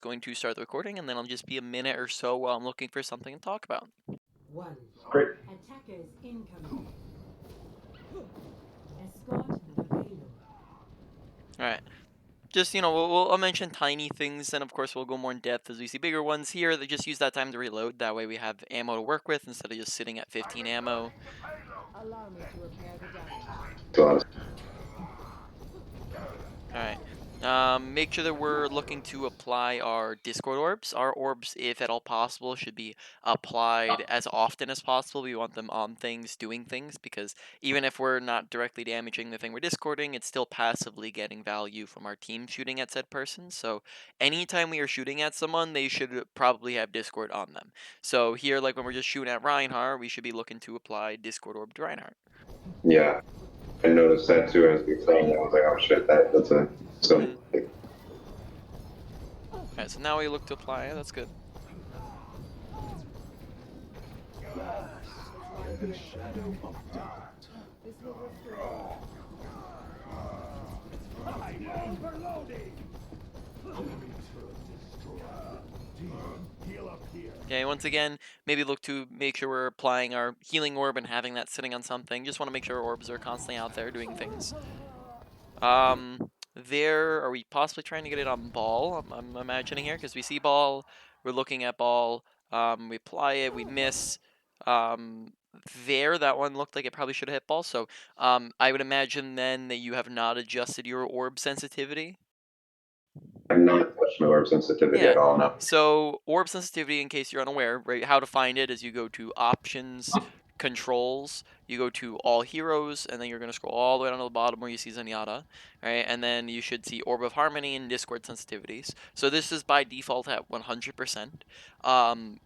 going to start the recording, and then I'll just be a minute or so while I'm looking for something to talk about. One. Great. Attackers incoming. Escort the payload. Alright. Just, I'll mention tiny things, and of course we'll go more in depth as we see bigger ones here. They just use that time to reload. That way we have ammo to work with instead of just sitting at 15 ammo. Allow me to repair the damage. So, Alright. Make sure that we're looking to apply our Discord orbs. Our orbs, if at all possible, should be applied as often as possible. We want them on things, doing things, because even if we're not directly damaging the thing we're discording, it's still passively getting value from our team shooting at said person. So anytime we are shooting at someone, they should probably have Discord on them. So here, like when we're just shooting at Reinhardt, we should be looking to apply Discord orb to Reinhardt. yeah, I noticed that too as we were playing. I was like, oh shit, that's a so. Alright, so now we look to apply it. That's good. The shadow of doubt. This will restore. Overloading. Heal up here. Okay, once again, maybe look to make sure we're applying our healing orb and having that sitting on something. Just want to make sure our orbs are constantly out there doing things. Are we possibly trying to get it on ball? I'm imagining here, because we see ball, we're looking at ball, we apply it, we miss. That one looked like it probably should have hit ball, so I would imagine then that you have not adjusted your orb sensitivity. I'm not touching orb sensitivity Yeah. at all now. So orb sensitivity, in case you're unaware, right? How to find it is you go to options, controls, you go to all heroes, and then you're gonna scroll all the way down to the bottom where you see Zenyatta, right? And then you should see Orb of Harmony and Discord sensitivities. So this is by default at 100%.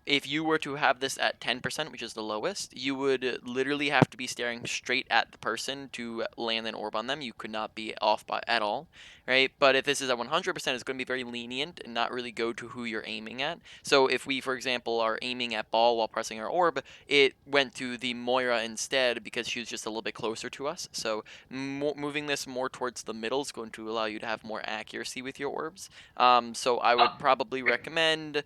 If you were to have this at 10%, which is the lowest, you would literally have to be staring straight at the person to land an orb on them. You could not be off by at all, right? But if this is at 100%, it's going to be very lenient and not really go to who you're aiming at. So if we, for example, are aiming at ball while pressing our orb, it went to the Moira instead because she was just a little bit closer to us. So moving this more towards the middle is going to allow you to have more accuracy with your orbs. So I would probably recommend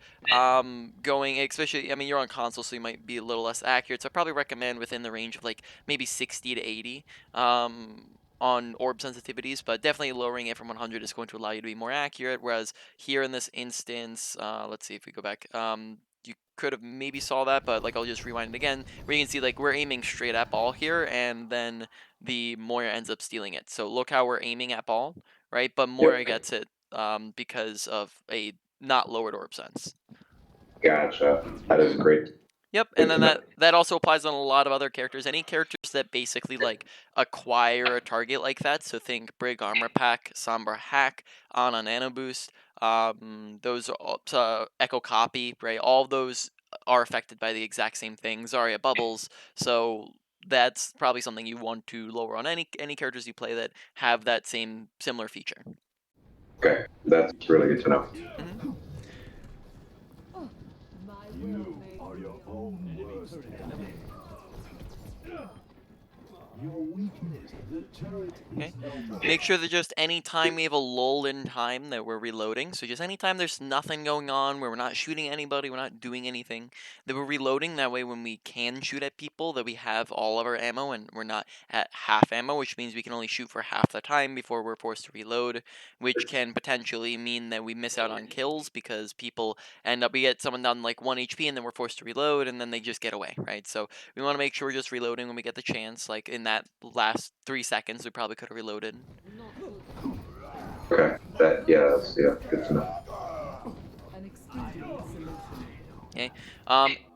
going, especially, I mean, you're on console, so you might be a little less accurate. So I probably recommend within the range of like maybe 60 to 80. On orb sensitivities, but definitely lowering it from 100 is going to allow you to be more accurate, whereas here in this instance, let's see if we go back, you could have maybe saw that, but like I'll just rewind it again, where you can see like we're aiming straight at ball here, and then the Moira ends up stealing it. So look how we're aiming at ball, right? But Moira gets it because of a not lowered orb sense. Gotcha. That is great. Yep, and then that also applies on a lot of other characters. Any characters that basically like acquire a target like that. So think Brig Armor Pack, Sombra Hack, Ana Nano Boost. Those are, Echo Copy, right? All of those are affected by the exact same thing. Zarya Bubbles. So that's probably something you want to lower on any characters you play that have that similar feature. Okay, that's really good to know. You are your own worst enemy. Your weakness, the turret is no Make sure that just any time we have a lull in time that we're reloading, so just anytime there's nothing going on, where we're not shooting anybody, we're not doing anything, that we're reloading. That way when we can shoot at people, that we have all of our ammo and we're not at half ammo, which means we can only shoot for half the time before we're forced to reload, which can potentially mean that we miss out on kills because people we get someone down like 1 HP and then we're forced to reload and then they just get away, right? So we want to make sure we're just reloading when we get the chance. Like in that last 3 seconds, we probably could have reloaded. Okay, good to know. An expedient solution. Okay.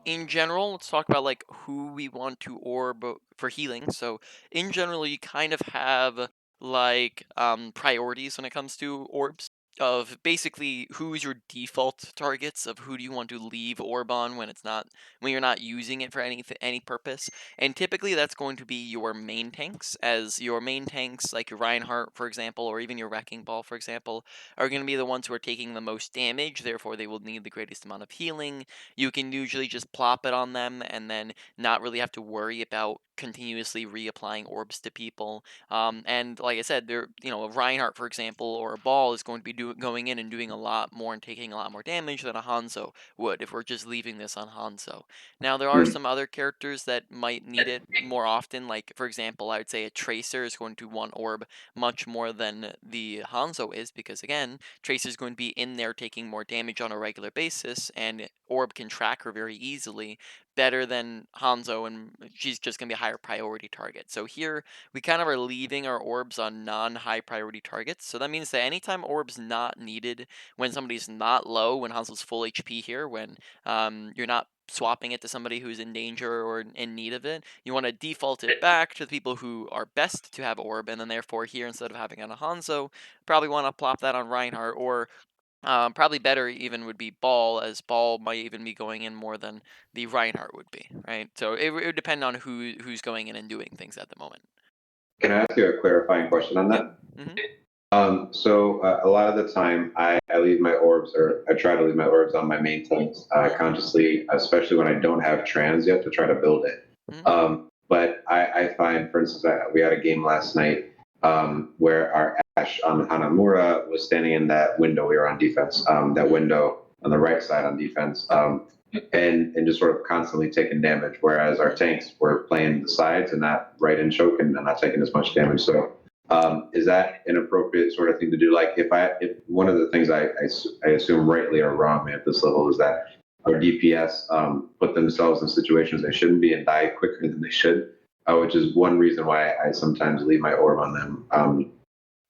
In general, let's talk about like who we want to orb for healing. So in general, you kind of have like priorities when it comes to orbs of basically who's your default targets of who do you want to leave orb on when you're not using it for any purpose. And typically that's going to be your main tanks, as your main tanks like your Reinhardt, for example, or even your Wrecking Ball, for example, are going to be the ones who are taking the most damage, therefore they will need the greatest amount of healing. You can usually just plop it on them and then not really have to worry about continuously reapplying orbs to people. And like I said, there, a Reinhardt, for example, or a Ball is going to be going in and doing a lot more and taking a lot more damage than a Hanzo would if we're just leaving this on Hanzo. Now, there are Mm. some other characters that might need it more often. Like, for example, I would say a Tracer is going to want Orb much more than the Hanzo is, because again, Tracer is going to be in there taking more damage on a regular basis, and Orb can track her very easily, better than Hanzo, and she's just going to be a higher priority target. So here, we kind of are leaving our orbs on non-high priority targets. So that means that anytime orb's not needed, when somebody's not low, when Hanzo's full HP here, when you're not swapping it to somebody who's in danger or in need of it, you want to default it back to the people who are best to have orb, and then therefore here, instead of having it on a Hanzo, probably want to plop that on Reinhardt, or probably better even would be Ball, as Ball might even be going in more than the Reinhardt would be, right? So it would depend on who's going in and doing things at the moment. Can I ask you a clarifying question on Yep. that? Mm-hmm. A lot of the time, I leave my orbs, or I try to leave my orbs on my main tanks consciously, especially when I don't have trans yet to try to build it. Mm-hmm. But I find, for instance, we had a game last night where our Ashe on Hanamura was standing in that window. We were on defense, that window on the right side on defense, and just sort of constantly taking damage, whereas our tanks were playing the sides and not right in choke and not taking as much damage. So is that an appropriate sort of thing to do? Like if one of the things I assume rightly or wrongly at this level is that our DPS put themselves in situations they shouldn't be and die quicker than they should, which is one reason why I sometimes leave my orb on them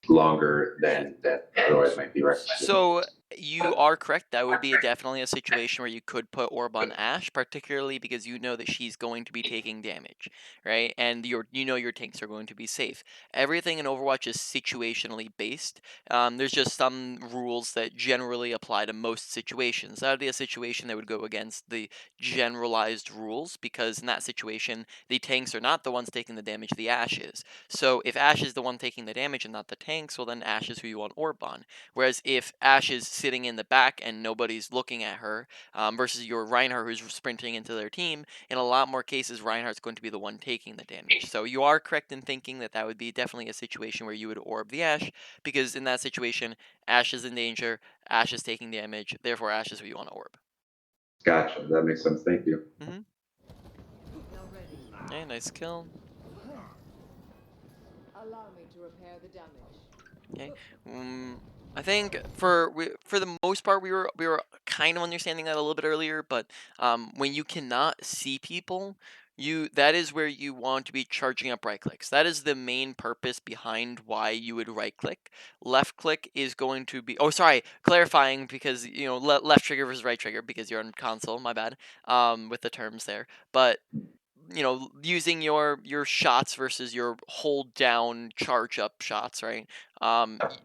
longer than otherwise might be recommended. So you are correct. That would be definitely a situation where you could put Orb on Ashe, particularly because you know that she's going to be taking damage, right? And your tanks are going to be safe. Everything in Overwatch is situationally based. There's just some rules that generally apply to most situations. That would be a situation that would go against the generalized rules, because in that situation, the tanks are not the ones taking the damage, the Ashe is. So if Ashe is the one taking the damage and not the tanks, well then Ashe is who you want Orb on. Whereas if Ashe is sitting in the back and nobody's looking at her, versus your Reinhardt who's sprinting into their team, in a lot more cases, Reinhardt's going to be the one taking the damage. So you are correct in thinking that that would be definitely a situation where you would orb the Ashe, because in that situation, Ashe is in danger, Ashe is taking damage, therefore Ashe is who you want to orb. Gotcha. That makes sense. Thank you. Mm-hmm. Okay, nice kill. Allow me to repair the damage. Okay. I think for the most part we were kind of understanding that a little bit earlier, but when you cannot see people, that is where you want to be charging up right clicks. That is the main purpose behind why you would right click. Left click is going to be, oh sorry, clarifying, because left trigger versus right trigger, because you're on console, my bad, with the terms there. But using your shots versus your hold down charge up shots, right?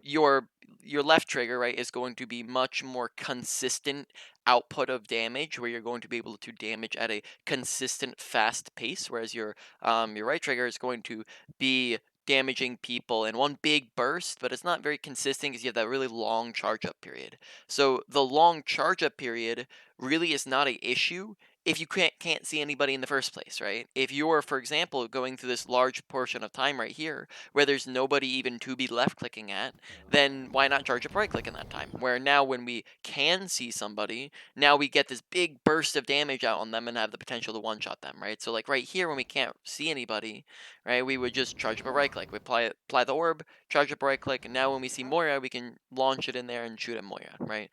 Your left trigger, right, is going to be much more consistent output of damage, where you're going to be able to damage at a consistent fast pace, whereas your right trigger is going to be damaging people in one big burst, but it's not very consistent because you have that really long charge up period. So the long charge up period really is not a issue if you can't see anybody in the first place, right? If you're, for example, going through this large portion of time right here where there's nobody even to be left clicking at, then why not charge up right click in that time? Where now when we can see somebody, now we get this big burst of damage out on them and have the potential to one-shot them, right? So like right here when we can't see anybody, right, we would just charge up a right click. We apply the orb, charge up a right click, and now when we see Moira, we can launch it in there and shoot at Moira, right?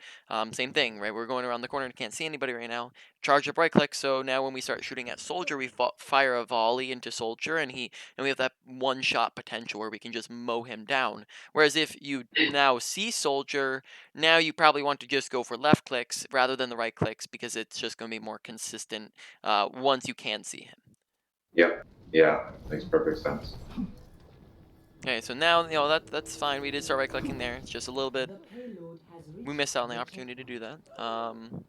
Same thing, right? We're going around the corner and can't see anybody right now. Charge up right click, so now when we start shooting at Soldier, we fire a volley into Soldier, and we have that one shot potential where we can just mow him down. Whereas if you now see Soldier, now you probably want to just go for left clicks rather than the right clicks, because it's just going to be more consistent once you can see him. Yep. Yeah, makes perfect sense. Okay, so now that's fine. We did start right clicking there. It's just a little bit. The payload has We reached missed out on the the opportunity to do checkpoint. that.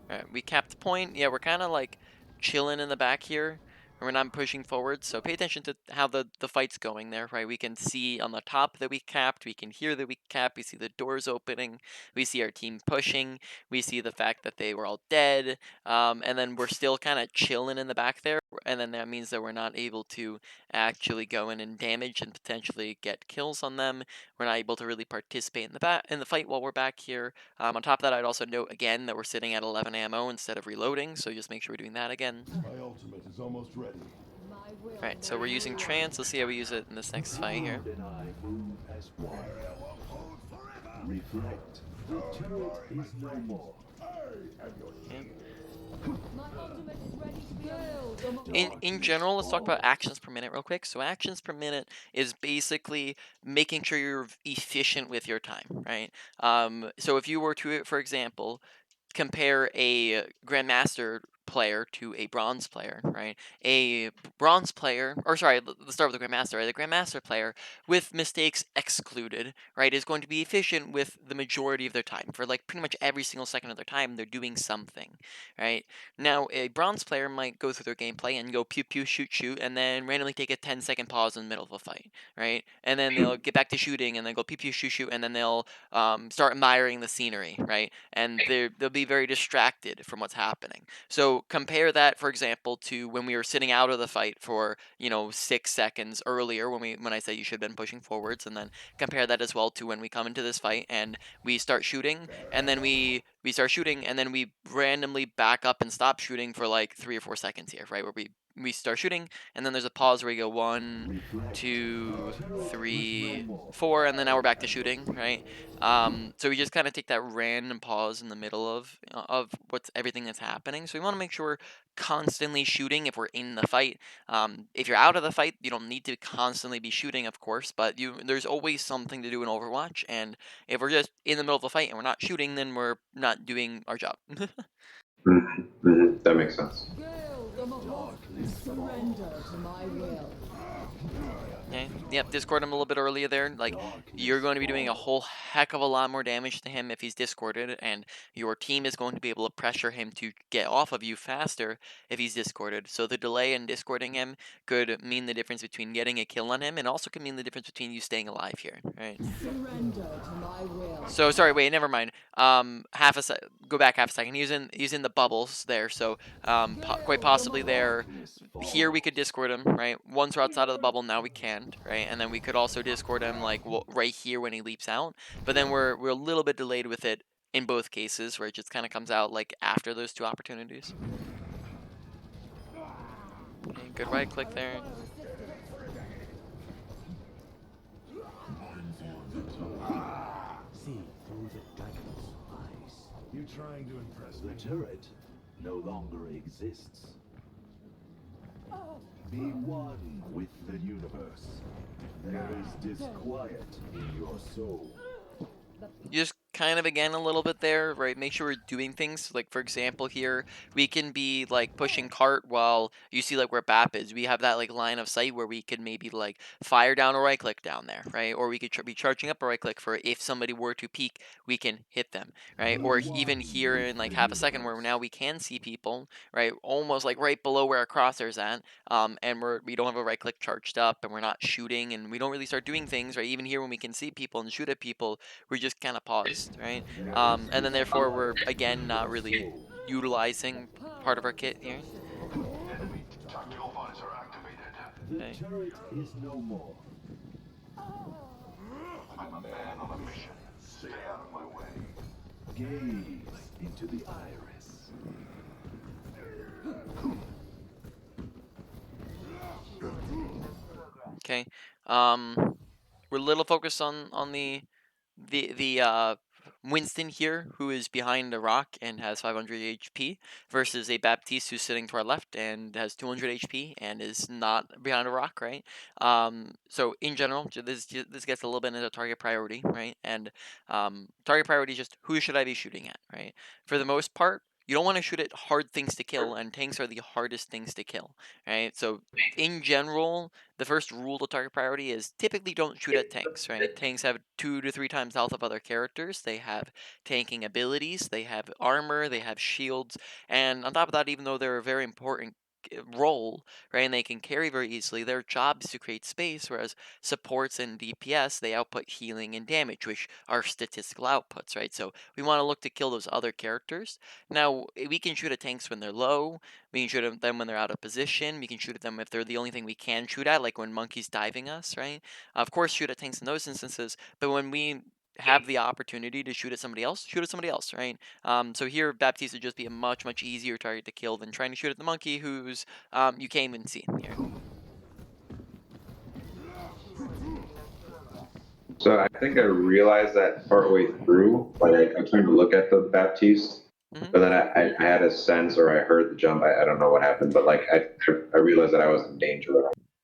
Alright, we capped point. Yeah, we're kind of like chilling in the back here. And we're not pushing forward, so pay attention to how the fight's going there, right? We can see on the top that we capped, we can hear that we capped, we see the doors opening, we see our team pushing, we see the fact that they were all dead, and then we're still kind of chilling in the back there. and then that means that we're not able to actually go in and damage and potentially get kills on them. We're not able to really participate in the fight while we're back here. On top of that, I'd also note again that we're sitting at 11 ammo instead of reloading, so just make sure we're doing that again. My ultimate is almost ready. My will Alright, so we're may using trance. Let's see how we use it in this next fight here. And I move as one. Reflect. The turret is no more. Okay. My ultimate is ready to be unleashed. In general, let's talk about actions per minute real quick. So actions per minute is basically making sure you're efficient with your time, right? So if you were to, for example, compare a grandmaster player to a bronze player, right? A bronze player, or sorry, let's start with the grandmaster. Right? The grandmaster player, with mistakes excluded, right, is going to be efficient with the majority of their time. For like pretty much every single second of their time, they're doing something, right? Now, a bronze player might go through their gameplay and go pew pew shoot shoot, and then randomly take a 10-second pause in the middle of a fight, right? And then they'll get back to shooting, and then go pew pew shoot shoot, and then they'll start admiring the scenery, right? And they'll be very distracted from what's happening. So compare that, for example, to when we were sitting out of the fight for 6 seconds earlier when I said you should have been pushing forwards, and then compare that as well to when we come into this fight and we start shooting, and then we start shooting, and then we randomly back up and stop shooting for like 3 or 4 seconds here, right? Where we start shooting, and then there's a pause where we go 1, 2, 3, 4, and then now we're back to shooting, right? So we just kind of take that random pause in the middle of what's everything that's happening. So we want to make sure we're constantly shooting if we're in the fight. If you're out of the fight, you don't need to constantly be shooting, of course, but there's always something to do in Overwatch, and if we're just in the middle of a fight and we're not shooting, then we're not doing our job. That makes sense. Gale the Mahal, surrender to my will. Okay. Yep, discord him a little bit earlier there. Like, you're going to be doing a whole heck of a lot more damage to him if he's discorded, and your team is going to be able to pressure him to get off of you faster if he's discorded. So the delay in discording him could mean the difference between getting a kill on him, and also could mean the difference between you staying alive here, right? Surrender to my will. So sorry, wait, never mind. Go back half a second. He's in the bubbles there, so quite possibly there. Here we could discord him, right? Once we're outside of the bubble, now we can't, right? And then we could also discord him like right here when he leaps out. But then we're a little bit delayed with it in both cases, where it just kind of comes out like after those two opportunities. Okay, good right click there. See through the dragon's eyes. You trying to impress The me? turret no longer exists. Be one with the universe. There is disquiet in your soul. Just kind of again a little bit there, right? Make sure we're doing things like, for example, here we can be like pushing cart while you see like where BAP is. We have that like line of sight where we could maybe like fire down a right click down there, right? Or we could be charging up a right click for if somebody were to peek, we can hit them, right? Or even here in like half a second where now we can see people, right? Almost like right below where our crosshair's at, and we don't have a right click charged up, and we're not shooting, and we don't really start doing things, right? Even here when we can see people and shoot at people, we're just kind of paused, right? And then therefore we're again not really utilizing part of our kit here. Tactical visor activated. The Okay. turret is no more. I'm a man on a mission. Stay out of my way. Gaze into the iris. Okay. We're a little focused on the Winston here, who is behind a rock and has 500 HP, versus a Baptiste who's sitting to our left and has 200 HP and is not behind a rock, right? So in general, this gets a little bit into target priority, right? And target priority is just who should I be shooting at, right? For the most part, you don't want to shoot at hard things to kill, and tanks are the hardest things to kill, right? So in general, the first rule to target priority is typically don't shoot at tanks, right? Tanks have 2 to 3 times health of other characters. They have tanking abilities, they have armor, they have shields, and on top of that, even though they're a very important role, right? And they can carry very easily. Their job is to create space, whereas supports and DPS, they output healing and damage, which are statistical outputs, right? So we want to look to kill those other characters. Now, we can shoot at tanks when they're low. We can shoot at them when they're out of position. We can shoot at them if they're the only thing we can shoot at, like when Monkey's diving us, right? Of course, shoot at tanks in those instances, but when we have the opportunity to shoot at somebody else, shoot at somebody else, right? So here, Baptiste would just be a much, much easier target to kill than trying to shoot at the monkey who's you can't even see here. So I think I realized that partway through, like I turned to look at the Baptiste, Mhm. but then I had a sense or I heard the jump. I don't know what happened, but like I realized that I was in danger.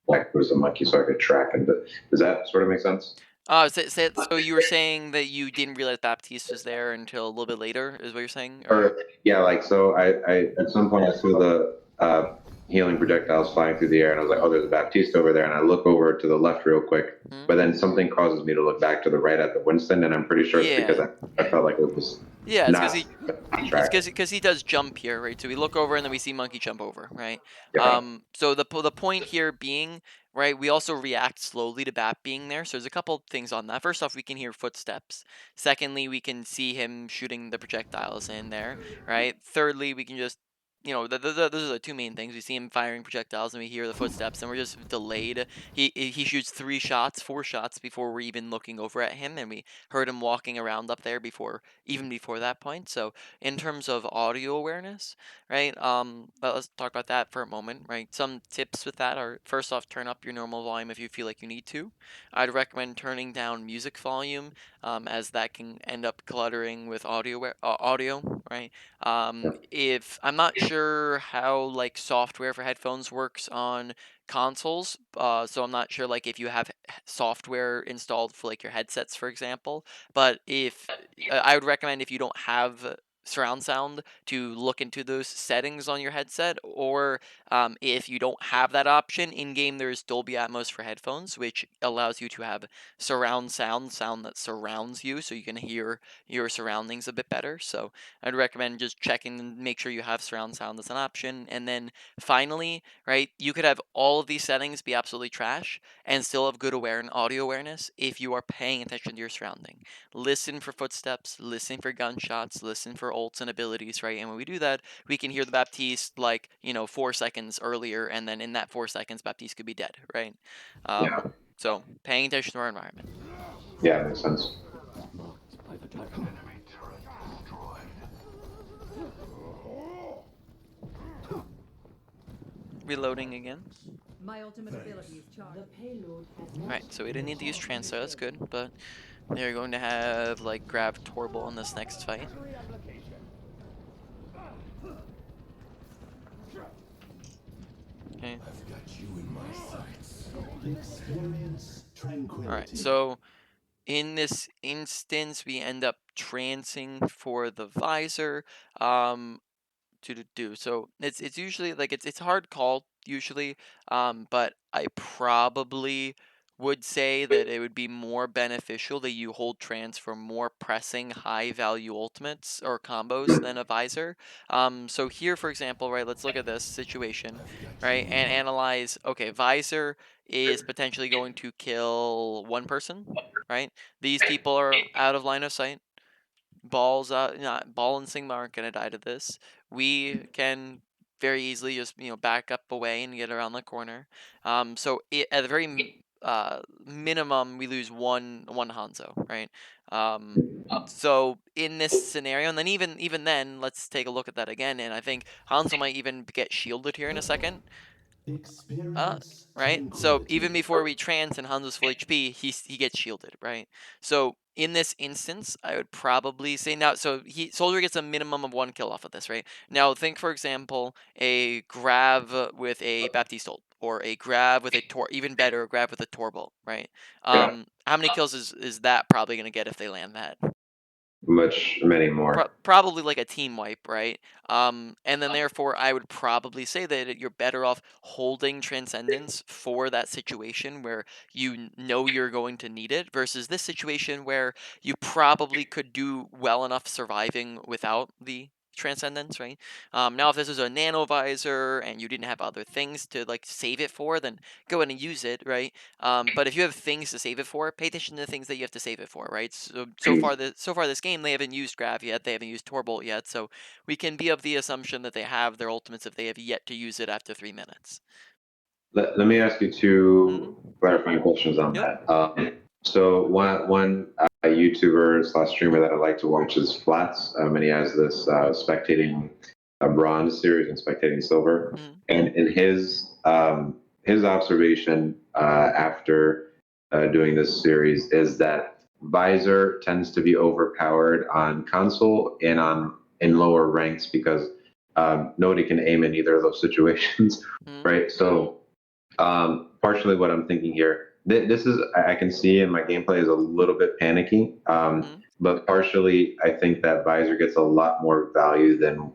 Like there was a monkey, so I could track him. But does that sort of make sense? So you were saying that you didn't realize Baptiste was there until a little bit later, is what you're saying? Or yeah, like so I at some point I saw the healing projectiles flying through the air, and I was like, oh, there's a Baptiste over there, and I look over to the left real quick, Mhm. but then something causes me to look back to the right at the Winston, and I'm pretty sure it's because Yeah. I felt like it was Yeah, it's because not he on it's track. because he does jump here, right? So we look over and then we see monkey jump over, right? Yeah, So the point here being, right, we also react slowly to Bat being there. So there's a couple things on that. First off, we can hear footsteps. Secondly, we can see him shooting the projectiles in there, right? Thirdly, we can just those are the two main things. We see him firing projectiles, and we hear the footsteps, and we're just delayed. He shoots 3 shots, 4 shots before we're even looking over at him, and we heard him walking around up there even before that point. So in terms of audio awareness, right? But let's talk about that for a moment, right? Some tips with that are first off, turn up your normal volume if you feel like you need to. I'd recommend turning down music volume, as that can end up cluttering with audio, right? If I'm not sure how like software for headphones works on consoles, so I'm not sure like if you have software installed for like your headsets, for example. But if I would recommend if you don't have surround sound to look into those settings on your headset, or if you don't have that option in game, there's Dolby Atmos for headphones, which allows you to have surround sound that surrounds you, so you can hear your surroundings a bit better. So I'd recommend just checking and make sure you have surround sound as an option. And then finally, right, you could have all of these settings be absolutely trash and still have good audio awareness if you are paying attention to your surrounding. Listen for footsteps, listen for gunshots, listen for ults and abilities, right? And when we do that, we can hear the Baptiste like, 4 seconds earlier, and then in that 4 seconds, Baptiste could be dead, right? yeah, So paying attention to our environment. yeah, makes sense. Marked by the tiger. Enemy turret destroyed. Reloading again. My ultimate ability is charged. The payload has not Right, so we didn't been need to use properly transfer, that's built. good, but they're going to have like Grav Torble in this next fight. Okay. I've got you in my sights. Experience tranquility. Alright, so in this instance, we end up trancing for the visor. To do. So it's usually like it's a hard call usually, but I probably would say that it would be more beneficial that you hold trans for more pressing high value ultimates or combos than a visor. So here for example, right, let's look at this situation, right, and analyze, okay, visor is potentially going to kill one person, right? These people are out of line of sight. Balls out, not Ball and Sigma aren't gonna die to this. We can very easily just back up away and get around the corner. So at the very minimum, we lose one Hanzo, right? So in this scenario, and then even then, let's take a look at that again, and I think Hanzo might even get shielded here in a second. Uh, Experience right? So even tranquility. before we trans and Hanzo's full HP, he gets shielded, right? So in this instance, I would probably say now. So Soldier gets a minimum of 1 kill off of this, right? Now think for example a Grav with a Baptiste ult, or a Grav with a even better, a Grav with a Torbolt, right? Yeah, How many kills is that probably gonna get if they land that? many more. Probably like a team wipe, right? And then therefore, I would probably say that you're better off holding Transcendence for that situation where you know you're going to need it, versus this situation where you probably could do well enough surviving without the Transcendence, right? Now, if this is a nano visor and you didn't have other things to like save it for, then go ahead and use it, right? But if you have things to save it for, pay attention to the things that you have to save it for, right? So far this game they haven't used Grav yet, they haven't used Torbolt yet, so we can be of the assumption that they have their ultimates if they have yet to use it after 3 minutes. Let me ask you two clarifying questions on Yep. that. So one YouTuber / streamer that I like to watch is Flats, and he has this spectating bronze series and spectating silver. And in his observation after doing this series is that Visor tends to be overpowered on console and in lower ranks because nobody can aim in either of those situations, right? So partially what I'm thinking here, this is, I can see in my gameplay is a little bit panicky, but partially I think that Visor gets a lot more value than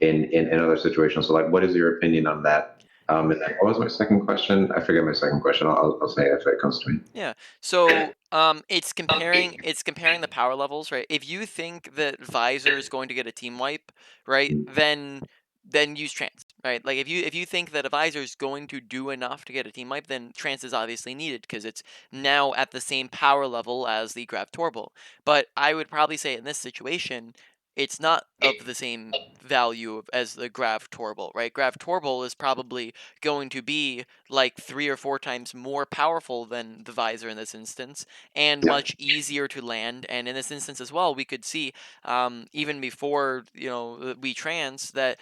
in other situations. So like, what is your opinion on that? And then what was my second question? I forget my second question. I'll say it if it comes to me. Yeah. So it's comparing the power levels, right? If you think that Visor is going to get a team wipe, right, then use Trance, right? Like if you think that a Visor is going to do enough to get a team wipe, then Trance is obviously needed because it's now at the same power level as the Grav Torbolt. But I would probably say in this situation, it's not of the same value as the Grav Torbolt, right? Grav Torbolt is probably going to be like 3 or 4 times more powerful than the Visor in this instance, and much easier to land. And in this instance as well, we could see even before we trans that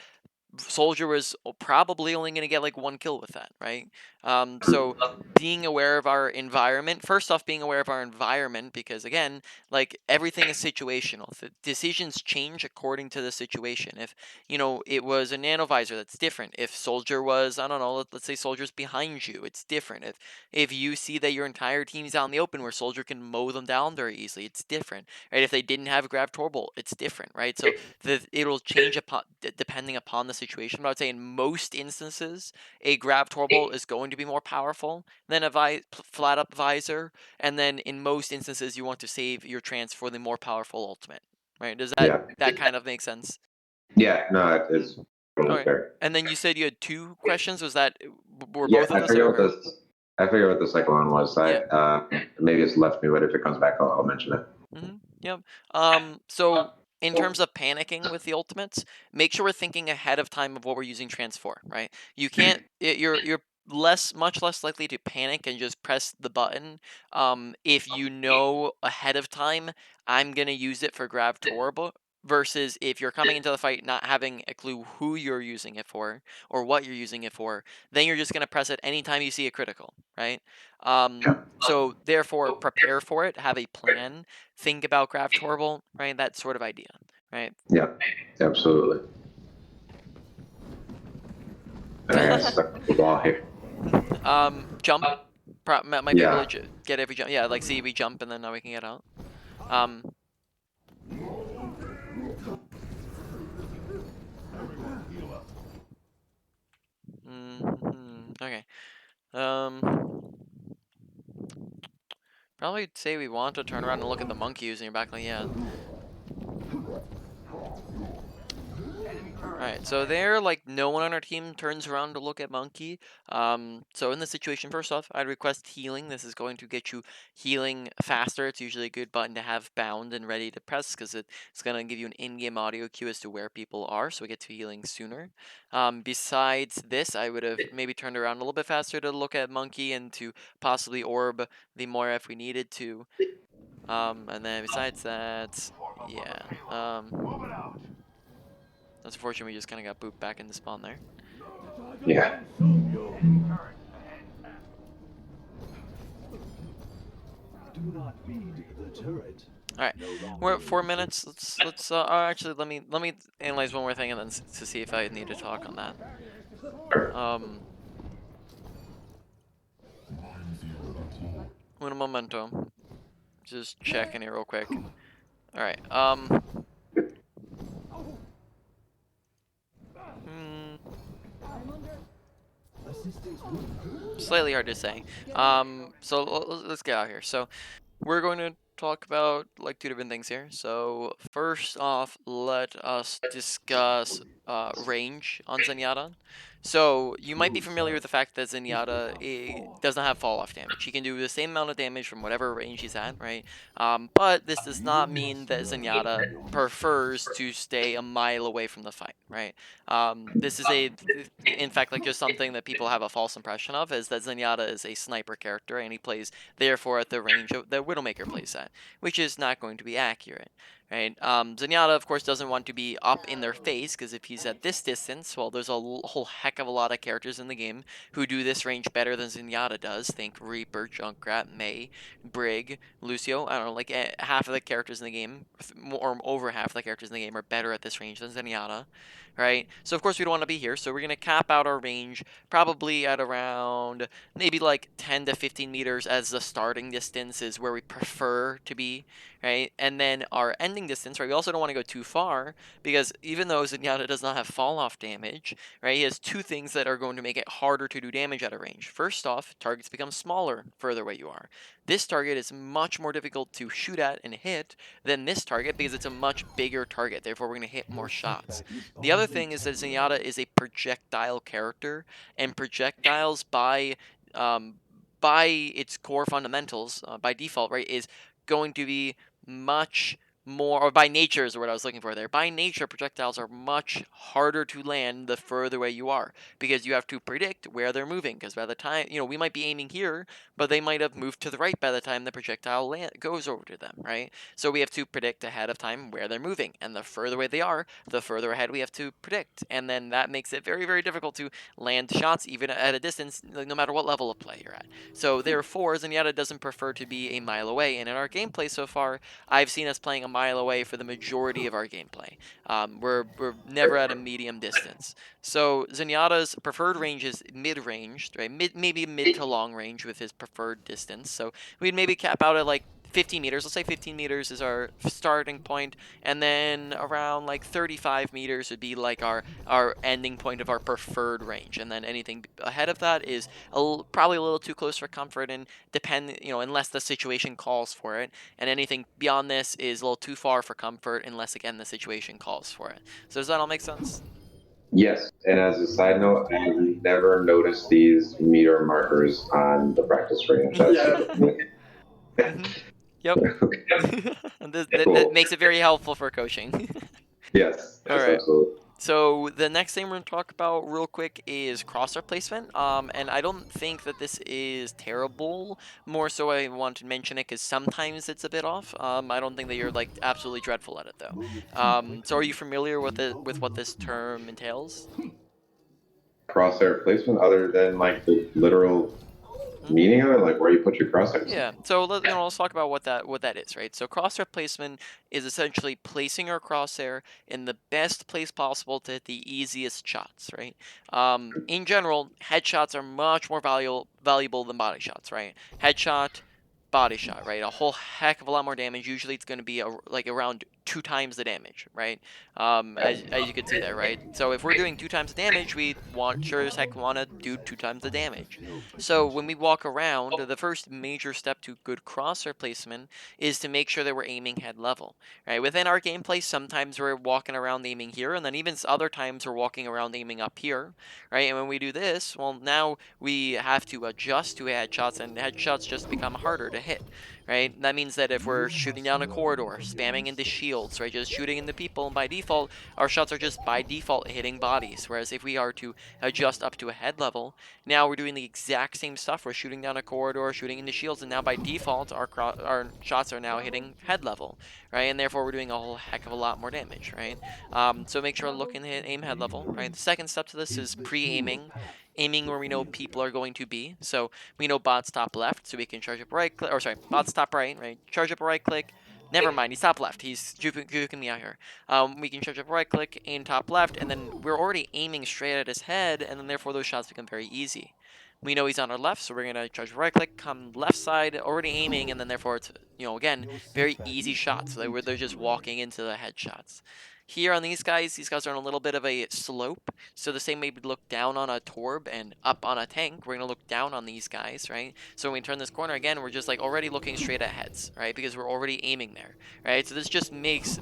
Soldier was probably only going to get like 1 kill with that, right? So being aware of our environment, first off, being aware of our environment, because again, like everything is situational. The decisions change according to the situation. If it was a nanovisor, that's different. If Soldier was, I don't know, let's say Soldier's behind you, it's different. If you see that your entire team's out in the open where Soldier can mow them down very easily, it's different, right? If they didn't have Grav Torbolt, it's different, right? So it'll change depending upon the situation. But I would say in most instances, a Grav Torbolt is going to be more powerful than a flat up Visor, and then in most instances, you want to save your Trance for the more powerful ultimate, right? Does that kind of make sense? Yeah, no, it's totally Okay. fair. And then you said you had 2 questions. Was that were Yeah, both of I those forget there? what this. I forget what the second one was. Maybe it's left me, but if it comes back, I'll mention it. Yep. So in terms of panicking with the ultimates, make sure we're thinking ahead of time of what we're using Trance for, right? You can't. You're much less likely to panic and just press the button if you know ahead of time I'm gonna use it for Grav Torbo, versus if you're coming into the fight not having a clue who you're using it for or what you're using it for, then you're just gonna press it anytime you see a critical, right? So therefore prepare for it, have a plan, think about Grav Torbolt, right? That sort of idea, right? Yeah, absolutely. And I got stuck with the ball here. Jump. Might be able to get every jump. Yeah, like see, we jump and then now we can get out. Okay. Probably say we want to turn around and look at the monkey using your backline. Yeah. Alright, so there, like, no one on our team turns around to look at Monkey. So in this situation, first off, I'd request healing. This is going to get you healing faster. It's usually a good button to have bound and ready to press because it's going to give you an in-game audio cue as to where people are, so we get to healing sooner. Besides this, I would have maybe turned around a little bit faster to look at Monkey and to possibly orb the Moira if we needed to. And then besides that, yeah. That's unfortunate, we just kind of got booped back into spawn there. Yeah. Do not feed the turret. All right, we're at 4 minutes. Let's actually let me analyze one more thing and then to see if I need to talk on that. Un momento. Just checking here real quick. All right. Slightly hard to say. So let's get out here. So we're going to talk about like two different things here. So first off, let us discuss range on Zenyatta. So you might be familiar with the fact that Zenyatta doesn't have fall off damage. He can do the same amount of damage from whatever range he's at, right? But this does not mean that Zenyatta prefers to stay a mile away from the fight, right? This is in fact, like just something that people have a false impression of is that Zenyatta is a sniper character and he plays therefore at the range of the Widowmaker plays at, which is not going to be accurate. Right. Zenyatta, of course, doesn't want to be up in their face because if he's at this distance, well, there's a whole heck of a lot of characters in the game who do this range better than Zenyatta does. Think Reaper, Junkrat, Mei, Brig, Lucio. I don't know, like half of the characters in the game, or over half of the characters in the game, are better at this range than Zenyatta. Right. So of course we don't want to be here. So we're gonna cap out our range probably at around maybe like 10 to 15 meters as the starting distance is where we prefer to be, right? And then our ending distance, right? We also don't want to go too far because even though Zenyatta does not have fall off damage, right? He has two things that are going to make it harder to do damage at a range. First off, targets become smaller further away you are. This target is much more difficult to shoot at and hit than this target because it's a much bigger target. Therefore, we're going to hit more shots. The other thing is that Zenyatta is a projectile character, and projectiles by its core fundamentals, by default, right, is going to be much more, or by nature is what I was looking for there. By nature, projectiles are much harder to land the further away you are because you have to predict where they're moving. Because by the time, we might be aiming here, but they might have moved to the right by the time the projectile goes over to them, right? So we have to predict ahead of time where they're moving. And the further away they are, the further ahead we have to predict. And then that makes it very, very difficult to land shots even at a distance, no matter what level of play you're at. So therefore, Zenyatta doesn't prefer to be a mile away. And in our gameplay so far, I've seen us playing a mile away for the majority of our gameplay. We're never at a medium distance. So Zenyatta's preferred range is mid-range, right? Maybe mid to long range with his preferred distance. So we'd maybe cap out at like 15 meters. Let's say 15 meters is our starting point, and then around like 35 meters would be like our ending point of our preferred range. And then anything ahead of that is probably a little too close for comfort, and unless the situation calls for it. And anything beyond this is a little too far for comfort, unless again the situation calls for it. So does that all make sense? Yes, and as a side note, I've never noticed these meter markers on the practice range. That's super cool. Yep. Okay, And that cool. makes it very helpful for coaching. Yes, All yes, right. absolutely. So the next thing we're going to talk about real quick is crosshair placement. And I don't think that this is terrible. More so I want to mention it because sometimes it's a bit off. I don't think that you're like absolutely dreadful at it though. So are you familiar with what this term entails? Crosshair placement, other than like the literal Hmm? meaning of it, like where you put your crosshairs. Yeah, so let's talk about what that is, right? So crosshair placement is essentially placing our crosshair in the best place possible to hit the easiest shots, right? In general, headshots are much more valuable than body shots, right? Headshot, body shot, right? A whole heck of a lot more damage. Usually, it's going to be like around 2 times the damage, right? As you can see there, right? So if we're doing 2 times the damage, we sure as heck want to do 2 times the damage. So when we walk around, the first major step to good crosshair placement is to make sure that we're aiming head level, right? Within our gameplay, sometimes we're walking around aiming here, and then even other times we're walking around aiming up here, right? And when we do this, well, now we have to adjust to headshots, and headshots just become harder to hit, right? That means that if we're shooting down a corridor, spamming into shields, right, just shooting into people, and by default, our shots are just by default hitting bodies. Whereas if we are to adjust up to a head level, now we're doing the exact same stuff. We're shooting down a corridor, shooting into shields, and now by default, our shots are now hitting head level, right? And therefore, we're doing a whole heck of a lot more damage, right? So make sure to look and hit aim head level, right? The second step to this is pre-aiming. Aiming where we know people are going to be. So we know bots top left, so we can charge up right click, or sorry, bots top right, right? Charge up a right click. Never mind, he's top left. He's juking me out here. We can charge up right click, aim top left, and then we're already aiming straight at his head, and then therefore those shots become very easy. We know he's on our left, so we're gonna charge right click, come left side, already aiming, and then therefore it's again very easy shots. So they're just walking into the headshots. Here on these guys are on a little bit of a slope. So the same way we look down on a Torb and up on a tank, we're going to look down on these guys, right? So when we turn this corner again, we're just like already looking straight at heads, right? Because we're already aiming there, right? So this just makes,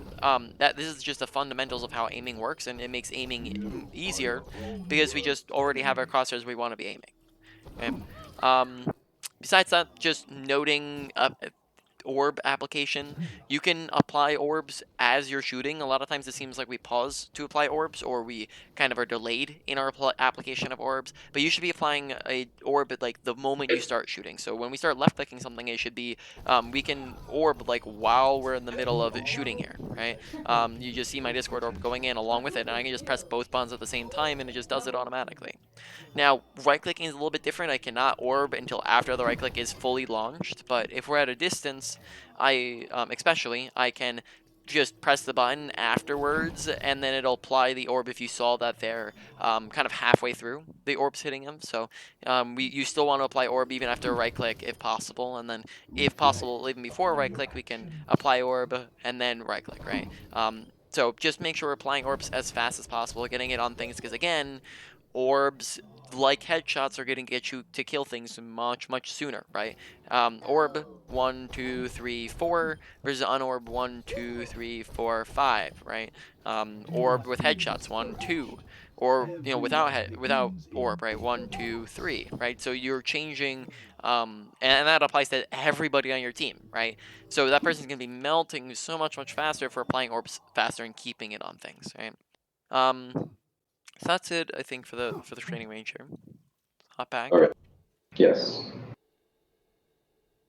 this is just the fundamentals of how aiming works, and it makes aiming easier because we just already have our crosshairs we want to be aiming, okay? Besides that, just noting orb application. You can apply orbs as you're shooting. A lot of times it seems like we pause to apply orbs, or we kind of are delayed in our application of orbs, but you should be applying a orb at like the moment you start shooting. So when we start left clicking something, it should be, we can orb like while we're in the middle of shooting here, right? You just see my Discord orb going in along with it, and I can just press both buttons at the same time and it just does it automatically. Now, right-clicking is a little bit different. I cannot orb until after the right-click is fully launched, but if we're at a distance, especially, I can just press the button afterwards, and then it'll apply the orb if you saw that they're kind of halfway through the orbs hitting them. So you still want to apply orb even after a right-click if possible, and then if possible, even before a right-click, we can apply orb and then right-click, right? So just make sure we're applying orbs as fast as possible, getting it on things, because again, orbs, like headshots, are going to get you to kill things much sooner, right? Orb 1, 2, 3, 4 versus unorb 1, 2, 3, 4, 5, right? Orb with headshots 1, 2, or without orb, right? 1, 2, 3, right? So you're changing, and that applies to everybody on your team, right? So that person's going to be melting so much faster if we're applying orbs faster and keeping it on things, right? So that's it, I think, for the training range here. Hop back. All right. Yes.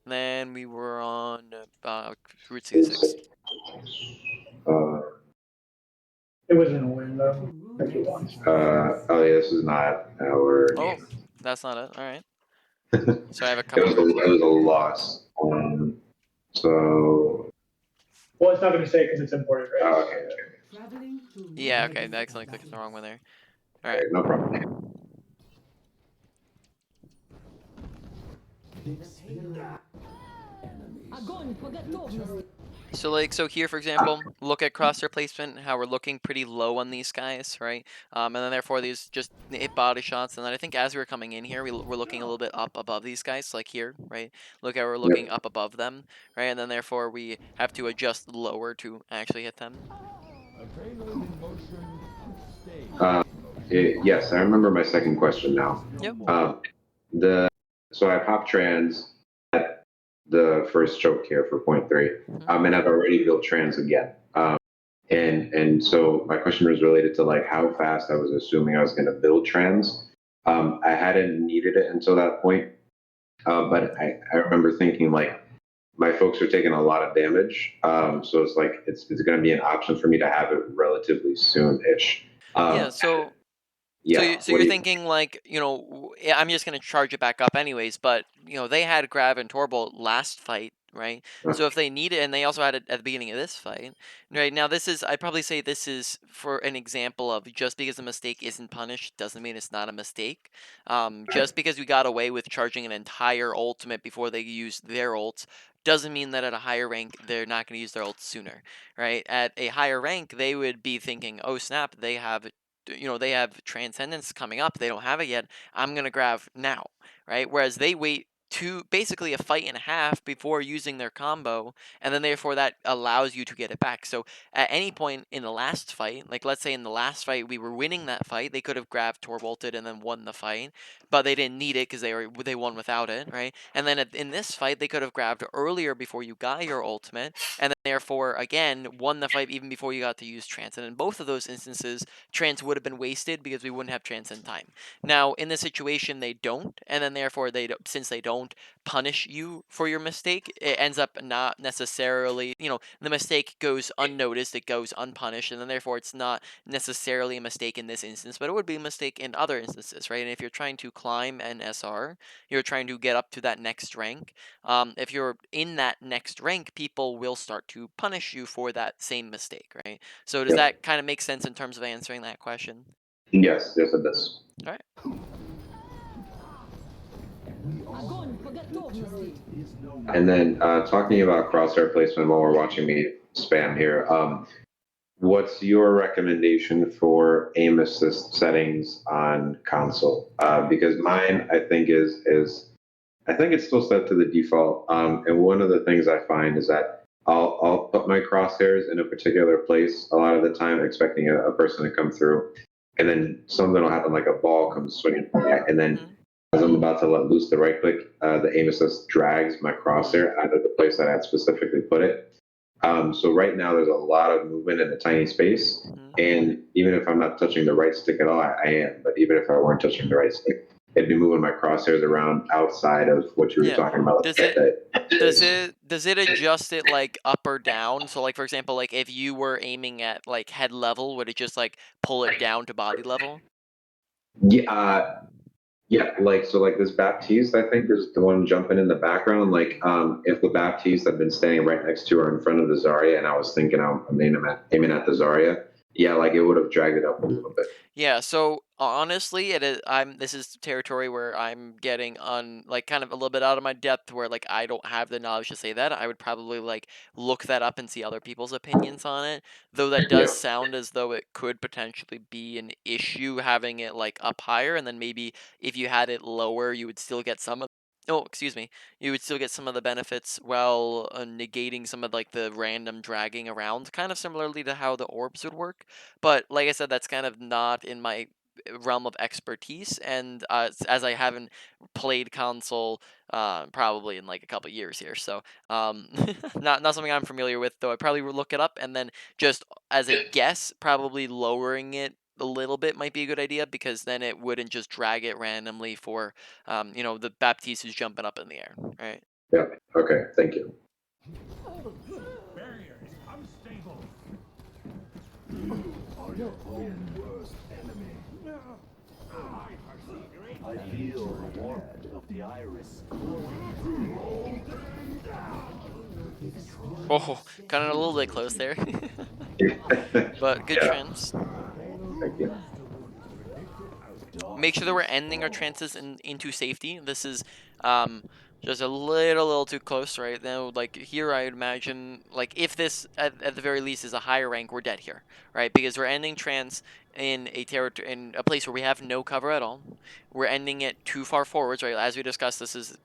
And then we were on Route 66. It wasn't a win though. If you want. Oh yeah, this is not our Oh, game. that's not it. All right. So I have a It couple was routes. it was a loss. So. Well, it's not going to say because it's important, right? Oh, okay. Traveling to Yeah, okay. I accidentally clicked the wrong one there. All Okay, right. no problem. Огонь по готовности. So here, for example, look at crosshair placement, how we're looking pretty low on these guys, right? And then therefore these just hit body shots. And then I think as we were coming in here, we're looking a little bit up above these guys, like here, right? Look how we're looking up above them, right? And then therefore we have to adjust lower to actually hit them. Yes, I remember my second question now. Yep. So I pop trans at the first choke here for point 3, and I've already built trans again. And so my question was related to like how fast I was assuming I was going to build trans. I hadn't needed it until that point, but I remember thinking like my folks are taking a lot of damage, so it's like it's going to be an option for me to have it relatively soon-ish. Yeah. So you're thinking like, I'm just gonna charge it back up anyways, but they had Grav and Torbolt last fight, right? So if they need it, and they also had it at the beginning of this fight, right? Now I'd probably say this is for an example of just because a mistake isn't punished doesn't mean it's not a mistake. Just because we got away with charging an entire ultimate before they used their ults doesn't mean that at a higher rank they're not going to use their ults sooner, right? At a higher rank, they would be thinking, oh snap, they have Transcendence coming up, they don't have it yet, I'm gonna grab now, right? Whereas they wait to basically a fight and a half before using their combo, and then therefore that allows you to get it back. So at any point in the last fight, like let's say in the last fight we were winning that fight, they could have grabbed Torbolted and then won the fight, but they didn't need it because they won without it, right? And then in this fight they could have grabbed earlier before you got your ultimate, and then therefore again won the fight even before you got to use trance. And in both of those instances, trance would have been wasted because we wouldn't have trance in time. Now in this situation they don't, and then therefore since they don't punish you for your mistake, it ends up not necessarily, the mistake goes unnoticed, it goes unpunished, and then therefore it's not necessarily a mistake in this instance, but it would be a mistake in other instances, right? And if you're trying to climb an SR, you're trying to get up to that next rank, if you're in that next rank, people will start to punish you for that same mistake, right? So does that kind of make sense in terms of answering that question? Yes, it does. All right. Огонь по готовности. And then talking about crosshair placement while we're watching me spam here, what's your recommendation for aim assist settings on console? Because mine, I think I think it's still set to the default. And one of the things I find is that I'll put my crosshairs in a particular place a lot of the time, expecting a person to come through, and then something will happen, like a ball comes swinging by, and then as I'm about to let loose the right click, the aim assist drags my crosshair out of the place that I had specifically put it. So right now there's a lot of movement in a tiny space, and even if I'm not touching the right stick at all, I am. But even if I weren't touching the right stick, it'd be moving my crosshairs around outside of what you were Yeah. talking about. Does it adjust it like up or down? So like for example, like if you were aiming at like head level, would it just like pull it down to body level? Yeah, yeah, like so, like this Baptiste, I think is the one jumping in the background. Like, if the Baptiste had been standing right next to or in front of the Zarya, and I was thinking I'm aiming at the Zarya, yeah, like it would have dragged it up a little bit. Yeah, so honestly, it is. This is territory where I'm getting on like kind of a little bit out of my depth, where like I don't have the knowledge to say that. I would probably like look that up and see other people's opinions on it. Though that does Yeah. sound as though it could potentially be an issue having it like up higher, and then maybe if you had it lower, you would still get some of. Oh, excuse me. You would still get some of the benefits while negating some of like the random dragging around, kind of similarly to how the orbs would work. But like I said, that's kind of not in my realm of expertise, and as I haven't played console probably in like a couple years here, so not something I'm familiar with. Though I probably would look it up, and then just as a guess, probably lowering it a little bit might be a good idea, because then it wouldn't just drag it randomly for the Baptiste who's jumping up in the air, right? Yeah. Okay. Thank you. Barriers unstable. You are your own worst enemy. I feel the warmth of the iris. Oh, kind of a little bit close there, but good Yeah. trends. Thank you. Make sure that we're ending our trances into safety. This is just a little too close right now. Like here, I would imagine, like if this at the very least is a higher rank, we're dead here, right? Because we're ending trance in a territory, in a place where we have no cover at all. We're ending it too far forwards, right? As we discussed, this is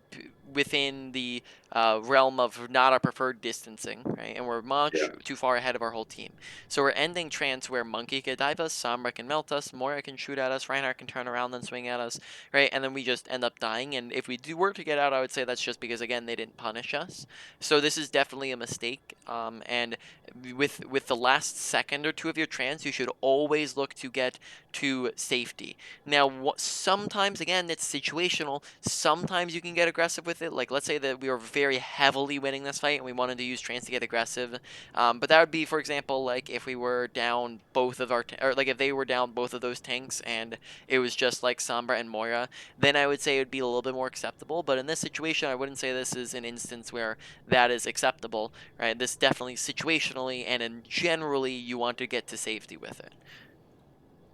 within the realm of not our preferred distancing, right? And we're much too far ahead of our whole team. So we're ending trance where Monkey can dive us, Sombra can melt us, Moira can shoot at us, Reinhardt can turn around and swing at us, right? And then we just end up dying. And if we were to get out, I would say that's just because, again, they didn't punish us. So this is definitely a mistake. And with the last second or two of your trance, you should always look to get to safety. Now, sometimes, again, it's situational. Sometimes you can get aggressive with it. Like, let's say that we were very heavily winning this fight and we wanted to use trance to get aggressive. But that would be, for example, like if we were down both of our, or like if they were down both of those tanks and it was just like Sombra and Moira, then I would say it would be a little bit more acceptable. But in this situation, I wouldn't say this is an instance where that is acceptable, right? This definitely situationally and in generally, you want to get to safety with it.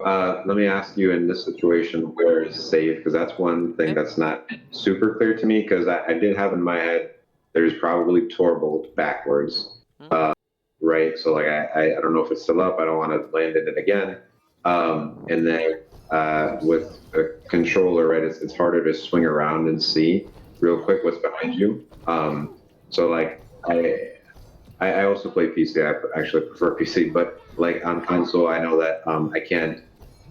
Let me ask you, in this situation, where is safe? Because that's one thing that's not super clear to me. Because I did have in my head, there's probably Torbolt backwards, right? So like I don't know if it's still up. I don't want to land in it again. And then with a controller, right, it's harder to swing around and see real quick what's behind you. So like I also play PC. I actually prefer PC, but like on console, I know that I can't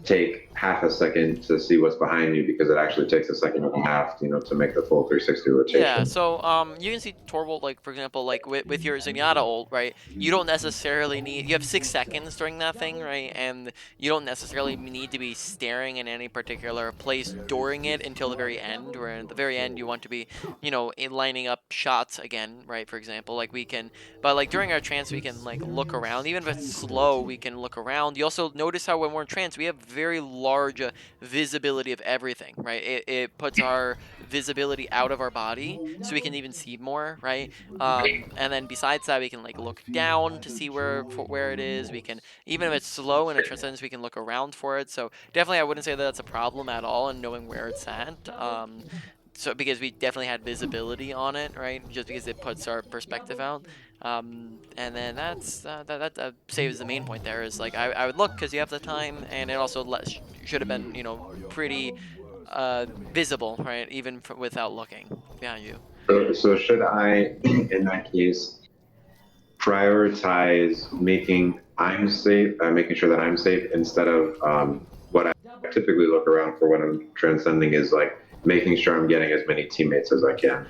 take half a second to see what's behind you, because it actually takes a second and a half, to make the full 360 rotation. Yeah, so you can see Torvald, like for example, like with your Zenyatta ult, right? You don't necessarily need, you have 6 seconds during that thing, right? And you don't necessarily need to be staring in any particular place during it until the very end, where at the very end you want to be, lining up shots again, right? For example, like we can, but like during our trance we can like look around, even if it's slow, we can look around. You also notice how when we're in trance we have very large visibility of everything, right? It puts our visibility out of our body so we can even see more, right? And then besides that, we can like look down to see where it is. We can, even if it's slow in a transcendence, we can look around for it. So definitely I wouldn't say that that's a problem at all in knowing where it's at. so because we definitely had visibility on it, right? Just because it puts our perspective out. And then that saves the main point there is like I would look because you have the time, and it also should have been pretty visible, right? Even without looking behind you. So should I, in that case, prioritize making sure that I'm safe instead of what I typically look around for when I'm transcending is like making sure I'm getting as many teammates as I can.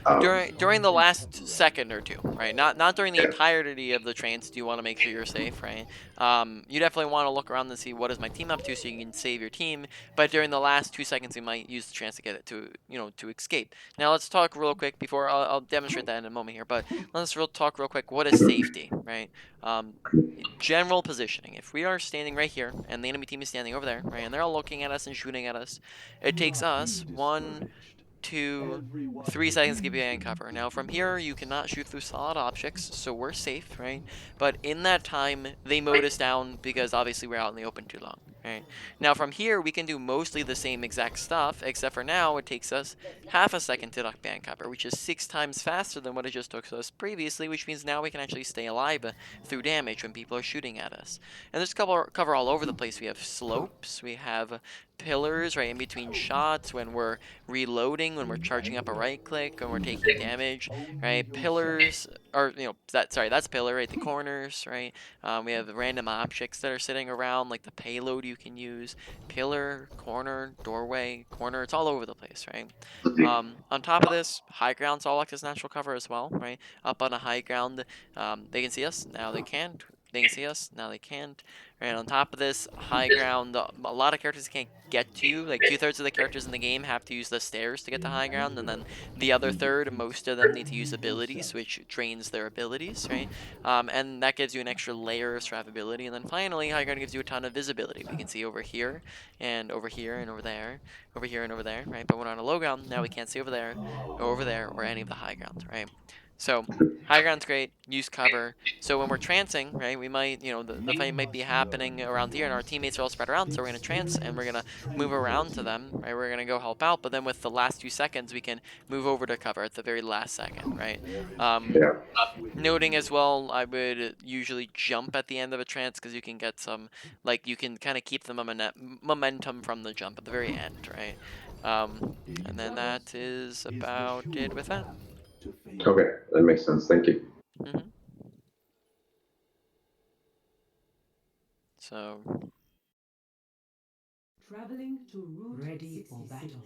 During the last second or two, right? Not during the Yeah. entirety of the trance. Do you want to make sure you're safe, right? You definitely want to look around and see what is my team up to, so you can save your team. But during the last 2 seconds, you might use the chance to get it to escape. Now let's talk real quick before I'll demonstrate that in a moment here. But let's talk real quick. What is safety, right? Um, General positioning. If we are standing right here and the enemy team is standing over there, right, and they're all looking at us and shooting at us, it takes us 1, 2, 3 seconds to get behind cover. Now from here, you cannot shoot through solid objects, so we're safe, right? But in that time, they mowed us down because obviously we're out in the open too long, right? Now from here, we can do mostly the same exact stuff, except for now it takes us half a second to duck behind cover, which is 6 times faster than what it just took us previously, which means now we can actually stay alive through damage when people are shooting at us. And there's cover all over the place. We have slopes, we have pillars right in between shots when we're reloading, when we're charging up a right click, when we're taking damage, right? Pillars, or that's pillar, right? The corners, right? We have random objects that are sitting around, like the payload you can use. Pillar, corner, doorway, corner, it's all over the place, right? On top of this, high ground's all act as natural cover as well, right? Up on a high ground, they can see us, now they can't. They can see us, now they can't. And on top of this, high ground, a lot of characters can't get to you. Like 2/3 of the characters in the game have to use the stairs to get to high ground, and then the other third, most of them need to use abilities, which drains their abilities, right? And that gives you an extra layer of survivability. And then finally, high ground gives you a ton of visibility. We can see over here, and over here, and over there, over here, and over there, right? But when on a low ground, now we can't see over there, or any of the high ground, right? So high ground's great, use cover. So when we're trancing, right, we might, the fight might be happening around here, and our teammates are all spread around, so we're going to trance, and we're going to move around to them, right? We're going to go help out, but then with the last 2 seconds, we can move over to cover at the very last second, right? Yeah. Noting as well, I would usually jump at the end of a trance because you can get some, like, you can kind of keep the momentum from the jump at the very end, right? And then that is about it with that. Okay, that makes sense. Thank you. Mm-hmm. So Traveling to Route Ready for 66. battle.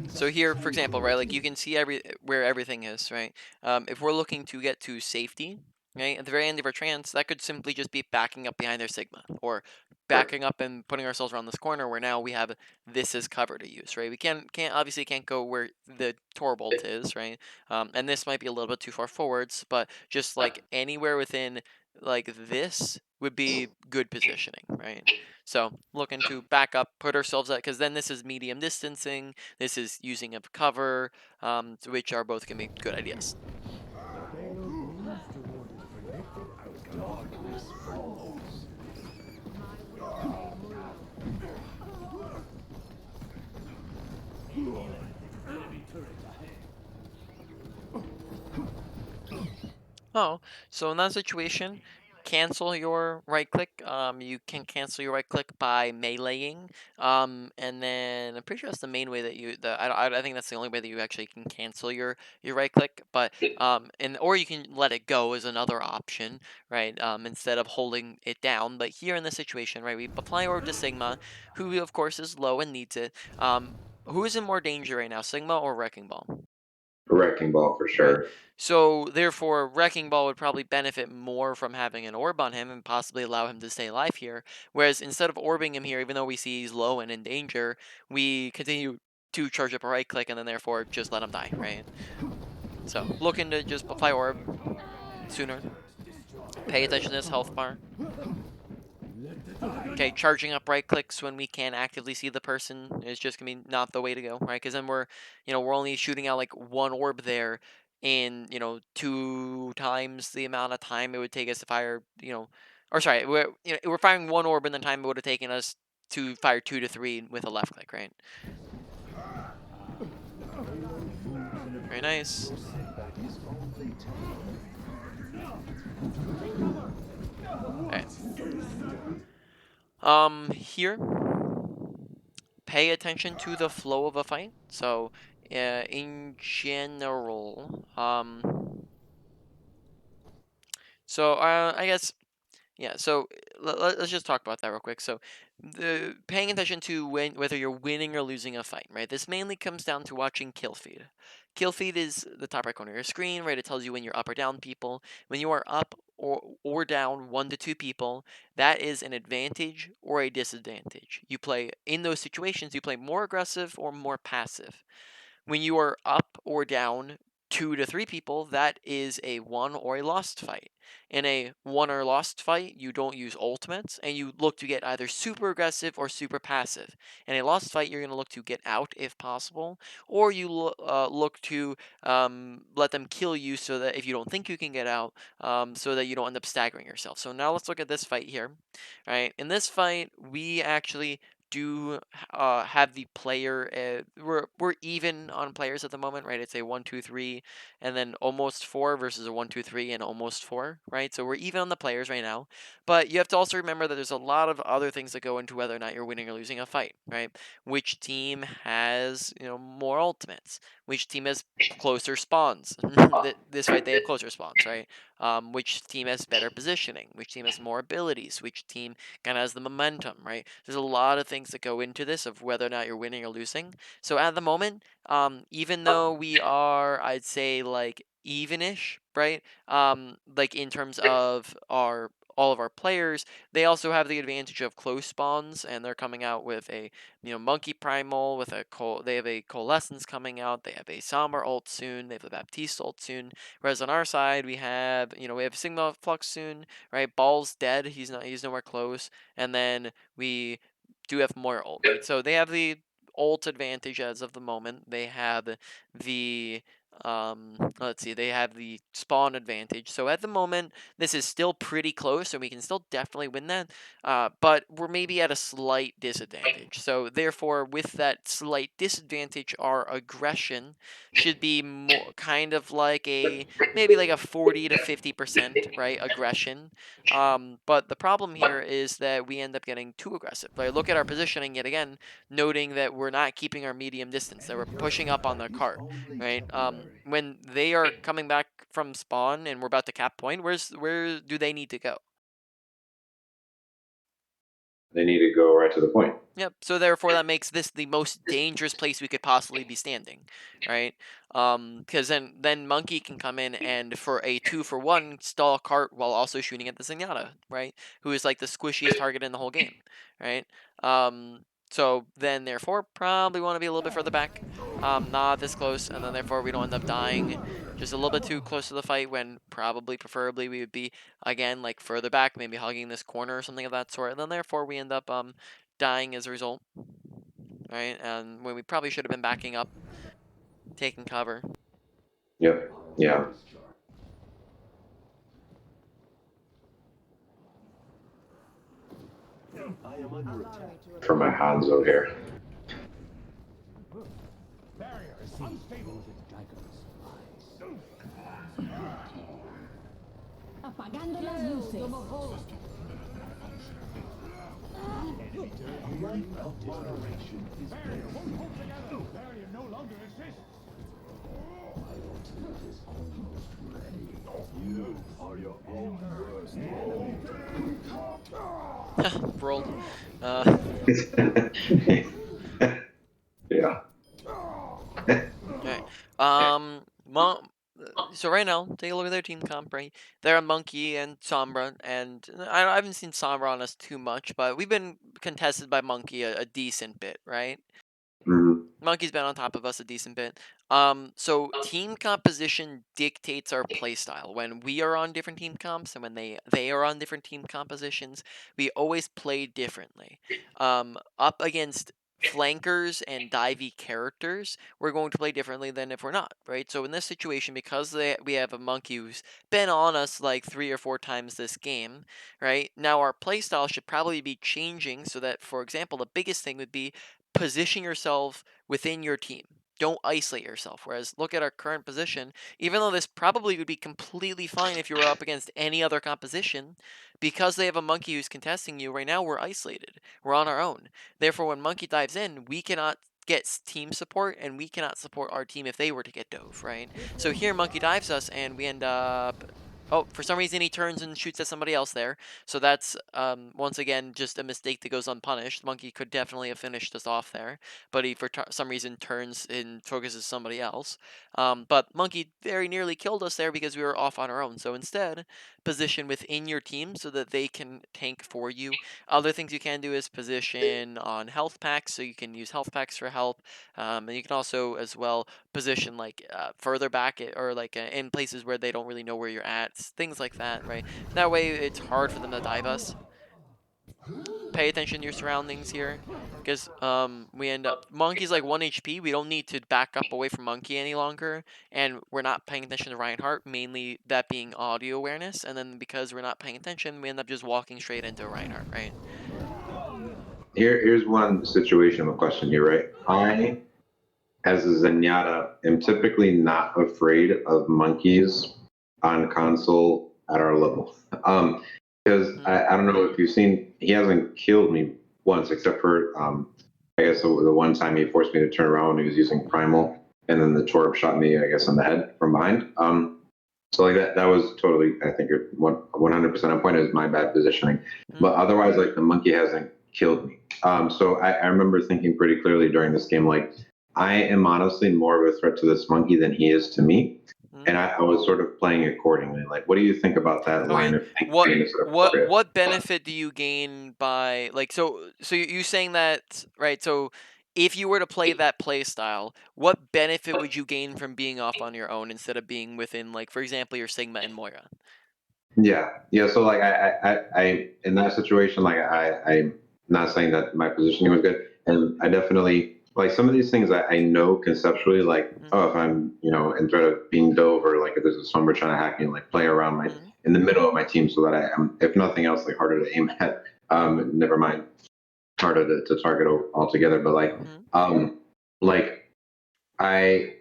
So here, for example, right, like you can see where everything is, right? If we're looking to get to safety, right, at the very end of our trance, that could simply just be backing up behind their Sigma, or backing up and putting ourselves around this corner where now we have this as cover to use, right? We obviously can't go where the Torbolt is, right? And this might be a little bit too far forwards, but just like anywhere within like this would be good positioning, right? So looking to back up, put ourselves at, because then this is medium distancing, this is using a cover, which are both going to be good ideas. Oh, so in that situation, cancel your right click. You can cancel your right click by meleeing. And then I'm pretty sure that's the main way that I think that's the only way that you actually can cancel your right click. But or you can let it go as another option, right? Instead of holding it down. But here in this situation, right, we apply Orb to Sigma, who of course is low and needs it. Who is in more danger right now, Sigma or Wrecking Ball? Wrecking ball for Right. sure. So therefore, Wrecking Ball would probably benefit more from having an orb on him and possibly allow him to stay alive here. Whereas instead of orbing him here, even though we see he's low and in danger, we continue to charge up a right click and then therefore just let him die, right? So looking to just apply orb sooner. Pay attention to this health bar. Okay, charging up right clicks when we can actively see the person is just gonna be not the way to go, right? Because then we're only shooting out like one orb there in 2 times the amount of time it would take us to fire, or sorry, we're firing one orb in the time it would have taken us to fire 2 to 3 with a left click, right? Very nice. Alright. Here, pay attention to the flow of a fight. So, in general, I guess, yeah. So let's just talk about that real quick. So, the paying attention to whether you're winning or losing a fight, right? This mainly comes down to watching kill feed. Kill feed is the top right corner of your screen, right? It tells you when you're up or down people. When you are up or down 1 to 2 people, that is an advantage or a disadvantage. You play in those situations. You play more aggressive or more passive. When you are up or down 2 to 3 people, that is a won or a lost fight. In a won or lost fight, you don't use ultimates, and you look to get either super aggressive or super passive. In a lost fight, you're going to look to get out if possible, or you look to let them kill you so that if you don't think you can get out, so that you don't end up staggering yourself. So now let's look at this fight here. All right, in this fight, we actually do have the player. We're even on players at the moment, right? It's a 1, 2, 3, and then almost 4 versus a 1, 2, 3, and almost 4, right? So we're even on the players right now. But you have to also remember that there's a lot of other things that go into whether or not you're winning or losing a fight, right? Which team has more ultimates? Which team has closer spawns? This fight they have closer spawns, right? Which team has better positioning? Which team has more abilities? Which team kind of has the momentum, right? There's a lot of things that go into this of whether or not you're winning or losing. So at the moment, even though we are, I'd say like evenish, right? Like in terms of all of our players, they also have the advantage of close spawns, and they're coming out with a monkey primal with they have a coalescence coming out. They have a Sombra ult soon. They have a Baptiste ult soon. Whereas on our side, we have we have Sigma Flux soon, right? Ball's dead. He's nowhere close. And then we do have more ult, right? So they have the ult advantage as of the moment. They have the let's see, they have the spawn advantage. So at the moment, this is still pretty close, and we can still definitely win that. But we're maybe at a slight disadvantage. So therefore, with that slight disadvantage, our aggression should be more kind of like maybe like a 40 to 50%, right? Aggression. But the problem here is that we end up getting too aggressive. Like, look at our positioning yet again, noting that we're not keeping our medium distance, that we're pushing up on the cart, right? When they are coming back from spawn and we're about to cap point, where do they need to go? They need to go right to the point. Yep. So therefore, that makes this the most dangerous place we could possibly be standing, right? Because then Monkey can come in and for a 2-for-1 stall cart while also shooting at the Zenyatta, right? Who is like the squishiest target in the whole game, right? So then therefore probably want to be a little bit further back, not this close, and then therefore we don't end up dying just a little bit too close to the fight when preferably we would be again like further back, maybe hugging this corner or something of that sort, and then therefore we end up dying as a result, right? And when we probably should have been backing up, taking cover. Yep. Yeah. I am under attack. For my Hanzo here. Barrier is unstable. Apagando las luces. A life of moderation is Barrier won't hold together. Barrier no longer exists. You are your own worst enemy. Rolled. Yeah. Alright. So right now, take a look at their team comp, right? They're a Monkey and Sombra, and I haven't seen Sombra on us too much, but we've been contested by Monkey a decent bit, right? Mhm. Monkey's been on top of us a decent bit. So team composition dictates our playstyle. When we are on different team comps and when they are on different team compositions, we always play differently. Up against flankers and divey characters, we're going to play differently than if we're not, right? So in this situation, because we have a monkey who's been on us like 3 or 4 times this game, right? Now our playstyle should probably be changing so that, for example, the biggest thing would be position yourself within your team. Don't isolate yourself. Whereas look at our current position, even though this probably would be completely fine if you were up against any other composition, because they have a monkey who's contesting you, right now we're isolated. We're on our own. Therefore, when monkey dives in, we cannot get team support, and we cannot support our team if they were to get dove, right? So here monkey dives us, and we end up... Oh, for some reason he turns and shoots at somebody else there. So that's, once again, just a mistake that goes unpunished. Monkey could definitely have finished us off there, but he, for some reason, turns and focuses somebody else. But Monkey very nearly killed us there because we were off on our own. So instead, position within your team so that they can tank for you. Other things you can do is position on health packs, so you can use health packs for help. And you can also, as well, position like further back or like in places where they don't really know where you're at. Things like that, right? That way it's hard for them to dive us. Pay attention to your surroundings here, because we end up... Monkey's like 1 HP. We don't need to back up away from Monkey any longer, and we're not paying attention to Reinhardt, mainly that being audio awareness, and then because we're not paying attention, we end up just walking straight into Reinhardt, right? Here's one situation of question here, right? I, as a Zenyatta, am typically not afraid of monkeys on console at our level. Because I don't know if you've seen, he hasn't killed me once, except for, I guess, the one time he forced me to turn around when he was using Primal, and then the Torb shot me, I guess, in the head from behind. So like that was totally, I think, 100% on point. Is my bad positioning, but otherwise, like the monkey hasn't killed me. So I remember thinking pretty clearly during this game, like I am honestly more of a threat to this monkey than he is to me, and I was sort of playing accordingly. Like, what do you think about that line of thinking? What benefit do you gain by, like, so you saying that, right? So if you were to play that play style, what benefit would you gain from being off on your own instead of being within, like, for example, your Sigma and Moira? Yeah. So like I in that situation, like I'm not saying that my positioning was good, and I definitely like some of these things I know conceptually, like oh, if I'm in threat of being dove, or like if there's a Sombra trying to hack me, like play around my in the middle of my team so that I am, if nothing else, like harder to aim at. Never mind, harder to target altogether. But like I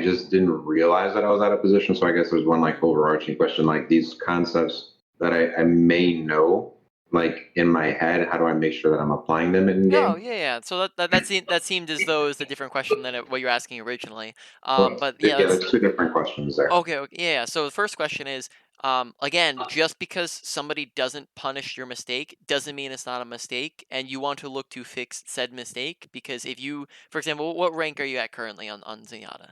just didn't realize that I was out of position. So I guess there's one like overarching question, like these concepts that I may know, like in my head, how do I make sure that I'm applying them in game? Oh yeah. So that seemed as though it's a different question than what you're asking originally. Well, But yeah, yeah, there's two different questions there. okay, yeah. So the first question is, again, just because somebody doesn't punish your mistake doesn't mean it's not a mistake, and you want to look to fix said mistake. Because if you, for example, what rank are you at currently on Zenyatta?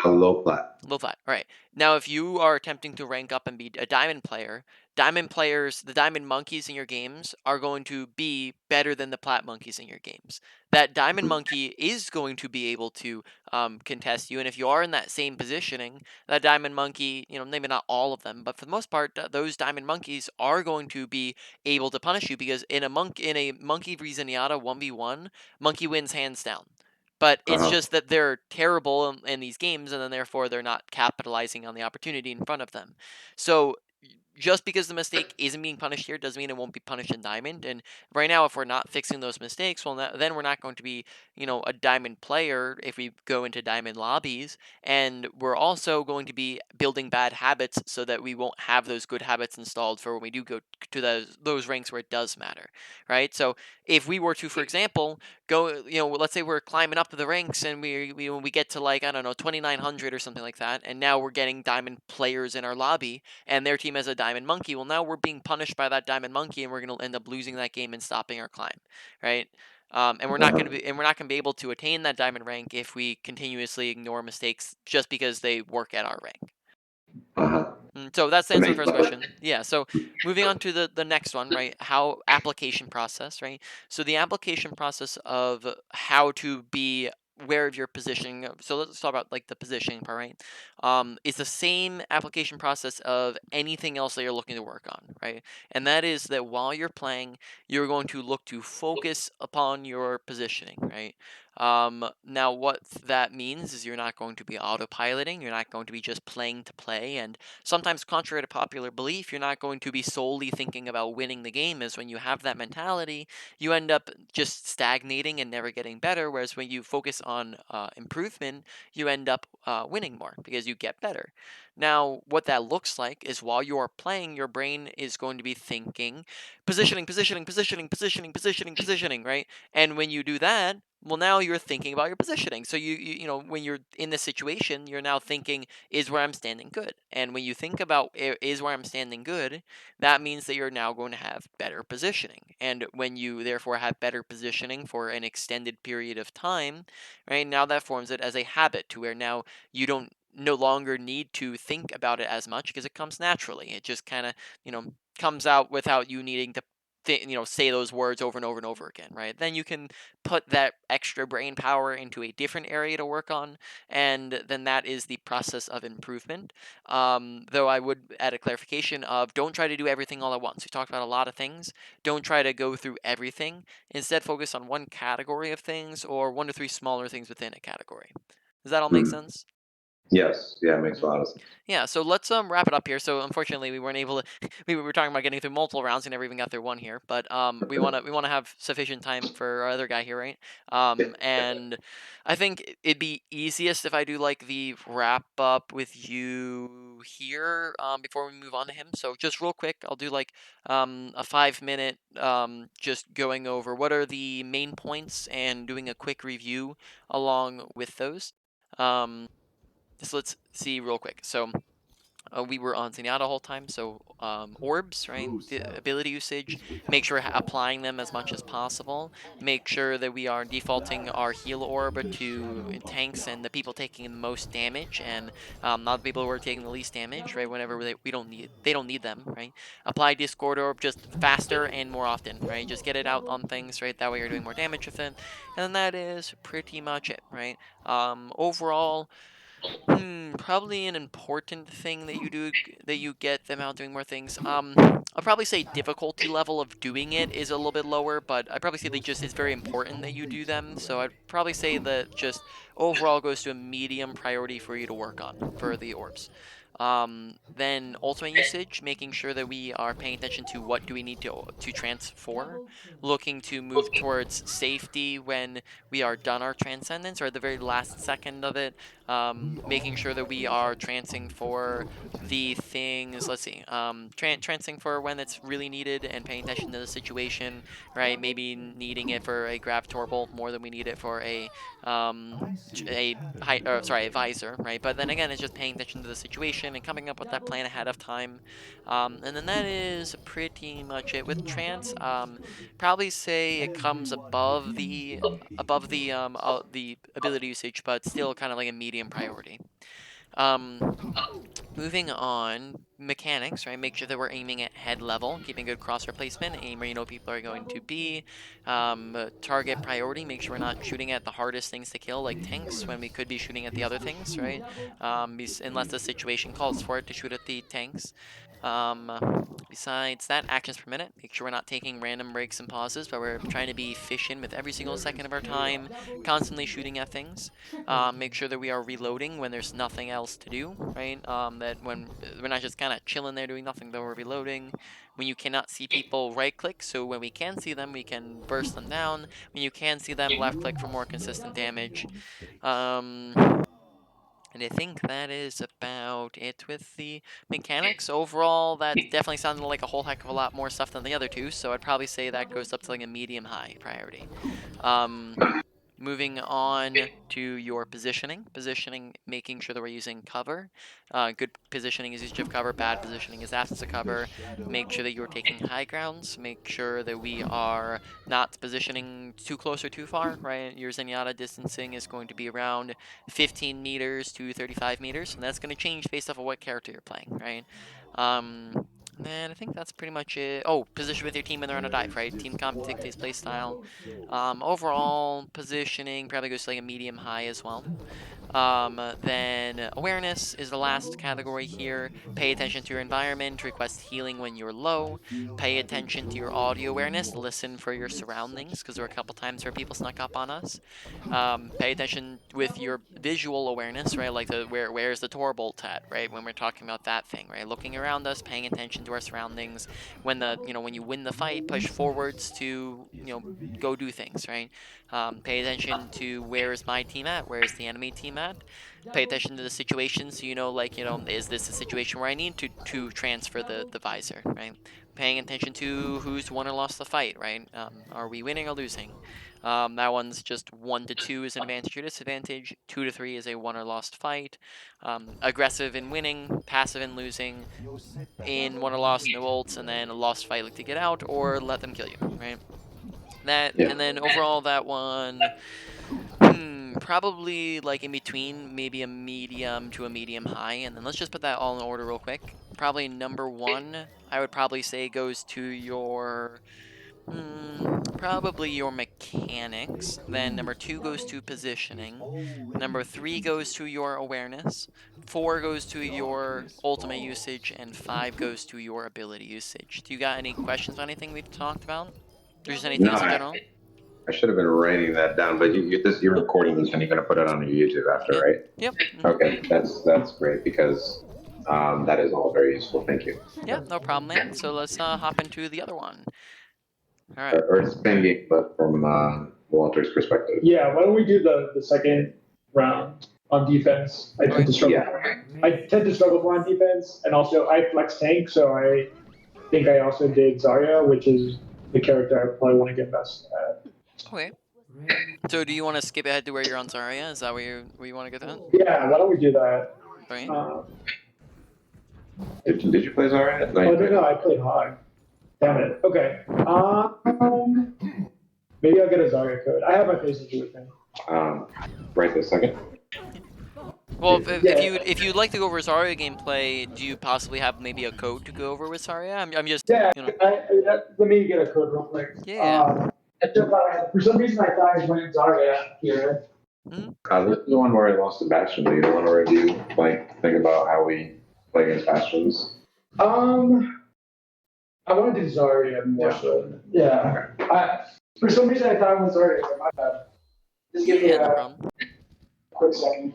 A low plat. Low flat, right. Now, if you are attempting to rank up and be a diamond player, diamond players, the diamond monkeys in your games are going to be better than the plat monkeys in your games. That diamond monkey is going to be able to contest you, and if you are in that same positioning, that diamond monkey, maybe not all of them, but for the most part, those diamond monkeys are going to be able to punish you, because in a monkey v Zenyatta 1v1, monkey wins hands down. But it's just that they're terrible in these games, and then therefore they're not capitalizing on the opportunity in front of them. So just because the mistake isn't being punished here doesn't mean it won't be punished in Diamond. And right now, if we're not fixing those mistakes, well, then we're not going to be, a Diamond player if we go into Diamond lobbies. And we're also going to be building bad habits so that we won't have those good habits installed for when we do go to those ranks where it does matter, right? So if we were to, for example, go, let's say we're climbing up the ranks and we get to, like, I don't know, 2900 or something like that, and now we're getting Diamond players in our lobby, and their team has a diamond monkey. Well, now we're being punished by that diamond monkey, and we're going to end up losing that game and stopping our climb, right? And we're not going to be able to attain that diamond rank if we continuously ignore mistakes just because they work at our rank. So that's the answer to the first question. Yeah. So moving on to the next one, right? How application process, right? So the application process of how to be aware of your positioning. So let's talk about like the positioning part, right? It's the same application process of anything else that you're looking to work on, right? And that is that while you're playing, you're going to look to focus upon your positioning, right? Now, what that means is you're not going to be autopiloting. You're not going to be just playing to play. And sometimes, contrary to popular belief, you're not going to be solely thinking about winning the game. As when you have that mentality, you end up just stagnating and never getting better. Whereas when you focus on improvement, you end up winning more because you get better. Now, what that looks like is while you are playing, your brain is going to be thinking positioning, positioning, positioning, positioning, positioning, positioning, right? And when you do that, well, now you're thinking about your positioning. So you know, when you're in this situation, you're now thinking, is where I'm standing good? And when you think about is where I'm standing good, that means that you're now going to have better positioning. And when you therefore have better positioning for an extended period of time, right, now that forms it as a habit to where now you don't no longer need to think about it as much because it comes naturally. It just kind of, you know, comes out without you needing to say those words over and over and over again, right? Then you can put that extra brain power into a different area to work on, and then that is the process of improvement. Though I would add a clarification of don't try to do everything all at once. We talked about a lot of things. Don't try to go through everything. Instead, focus on one category of things or 1 to 3 smaller things within a category. Does that all make Hmm. sense? Yes, yeah, it makes a Mhm. lot of sense. Yeah, so let's wrap it up here. So unfortunately, we weren't able to. We were talking about getting through multiple rounds. We never even got through one here, but we wanna have sufficient time for our other guy here, right? And I think it'd be easiest if I do like the wrap up with you here before we move on to him. So just real quick, I'll do like a 5 minute just going over what are the main points and doing a quick review along with those. Um, so let's see real quick. So we were on Zenyatta the whole time, so orbs, right? True The self ability usage, is make without sure form. applying them as much as possible. Make sure that we are defaulting our heal orb The to shadow of tanks and the doubt. people taking the most damage, and not the people who are taking the least damage, right? Whenever we don't need, they don't need them, right? Apply Discord orb just faster and more often, right? Just get it out on things, right? That way you're doing more damage with it, and that is pretty much it, right? Overall. Probably an important thing that you do that you get them out doing more things. I'll probably say difficulty level of doing it is a little bit lower, but I'd probably say they just it's very important that you do them. So I'd probably say that just overall goes to a medium priority for you to work on for the orbs. Then ultimate usage, making sure that we are paying attention to what do we need to transfer, Double kill. looking to move towards safety when we are done our transcendence or at the very last second of it, making sure that we are trancing for the things. Let's see, trancing for when it's really needed and paying attention to the situation, right? Maybe needing it for a gravitor bolt more than we need it for um, I see a a pattern a developing. visor, right? But then again, it's just paying attention to the situation and coming up with that Double plan ahead of kill. time. And then that is pretty much it with trance. Probably say it comes Everyone begins with a the ability usage, but still kind of like a medium priority. Um, Moving on, mechanics, right? Make sure that we're aiming at head level, keeping good crosshair placement, aim where you know people are going to Double be. kill. Target priority, make sure we're not shooting at the hardest things to kill, like The tanks, when we first could be shooting at the is other the things, right? hero. Double kill. Unless the situation calls for it to shoot at the tanks. Besides that, actions per minute, make sure we're not taking random breaks and pauses, but we're trying to be efficient with every single There second is of our time, chaos. Double kill. constantly shooting at things. Triple Make kill. sure that we are reloading when there's nothing else to do, right? That when we're not just kind of chilling there doing nothing, though we're reloading. When you cannot see people, right click, so when we can see them, we can burst them down. When you can see them, left You click for more must consistent Double learn from kill. damage. your mistakes. Um, and I think that is about it with the mechanics. Overall, that definitely sounded like a whole heck of a lot more stuff than the other two, so I'd probably say that Double goes up to like kill. a medium high priority. Um, Moving on to your positioning. Positioning, making sure that we're using cover. Good positioning is usage of cover. Bad positioning is absence of The cover. shadow Make sure of that you're taking doubt. high grounds. Make sure that we are not positioning too close or too far, right? Your Zenyatta distancing is going to be around 15 meters to 35 meters, and that's going to change based off of what character you're playing, right? Um, And then I think that's pretty much it. Oh, position with your team when they're on a dive, right? Team comp dictates play style. Overall positioning probably goes to like a medium high as well. Then awareness is the last category here. Pay attention to your environment, request healing when you're low. Pay attention to your audio awareness, listen for your surroundings, because there were a couple times where people snuck up on us. Pay attention with your visual awareness, right? Like where's the Tor bolt at, right? When we're talking about that thing, right? Looking around us, paying attention to our surroundings. When when you win the fight, push forwards to, go do things, right? Pay attention to where is my team at, where is the enemy team at. Pay attention to the situation, so is this a situation where I need to transfer the visor, right? Paying attention to who's won or lost the fight, right? Are we winning or losing? That one's just 1 to 2 is an advantage or disadvantage. 2 to 3 is a won or lost fight. Aggressive in winning, passive in losing. In won or lost, no ults, and then a lost fight, like to get out or let them kill you, right? And then overall that one, probably like in between, maybe a medium to a medium high. And then let's just put that all in order real quick. Probably number 1, I would probably say goes to your probably your mechanics. Then number 2 goes to positioning. Number 3 goes to your awareness. 4 goes to your ultimate usage, and 5 goes to your ability usage. Do you got any questions on anything we've talked about? Or just anything No, else in general? I should have been writing that down, but you're recording this and you're going to put it on your YouTube after, Yeah. right? Yep. Okay, that's great because that is all very useful. Thank you. Yeah, no problem, man. So let's hop into the other one. All right. Or it's the same game, but from Walter's perspective. Yeah, why don't we do the second round on defense? I tend to struggle. Yeah. I tend to struggle more on defense, and also I flex tank, so I think I also did Zarya, which is the character I probably want to get best at. Okay. So do you want to skip ahead to where you're on Zarya? Is that where you want to go to? Yeah, why don't we do that? Right. Did you play Zarya? No, I played hard. Damn it. Okay. Maybe I'll get a Zarya code. I have my face to do with me. Right this second. Well, if you'd like to go over Zarya gameplay, do you possibly have maybe a code to go over with Zarya? I'm just Yeah. Let me get a code real quick. Yeah. For some reason, I thought I was playing Zarya here. This is the one where I lost to Bastion. Do you want to review, think about how we play against Bastions? I want to do Zarya more so. Yeah. For some reason, I thought I was Zarya. My bad. Just give me no problem. quick second.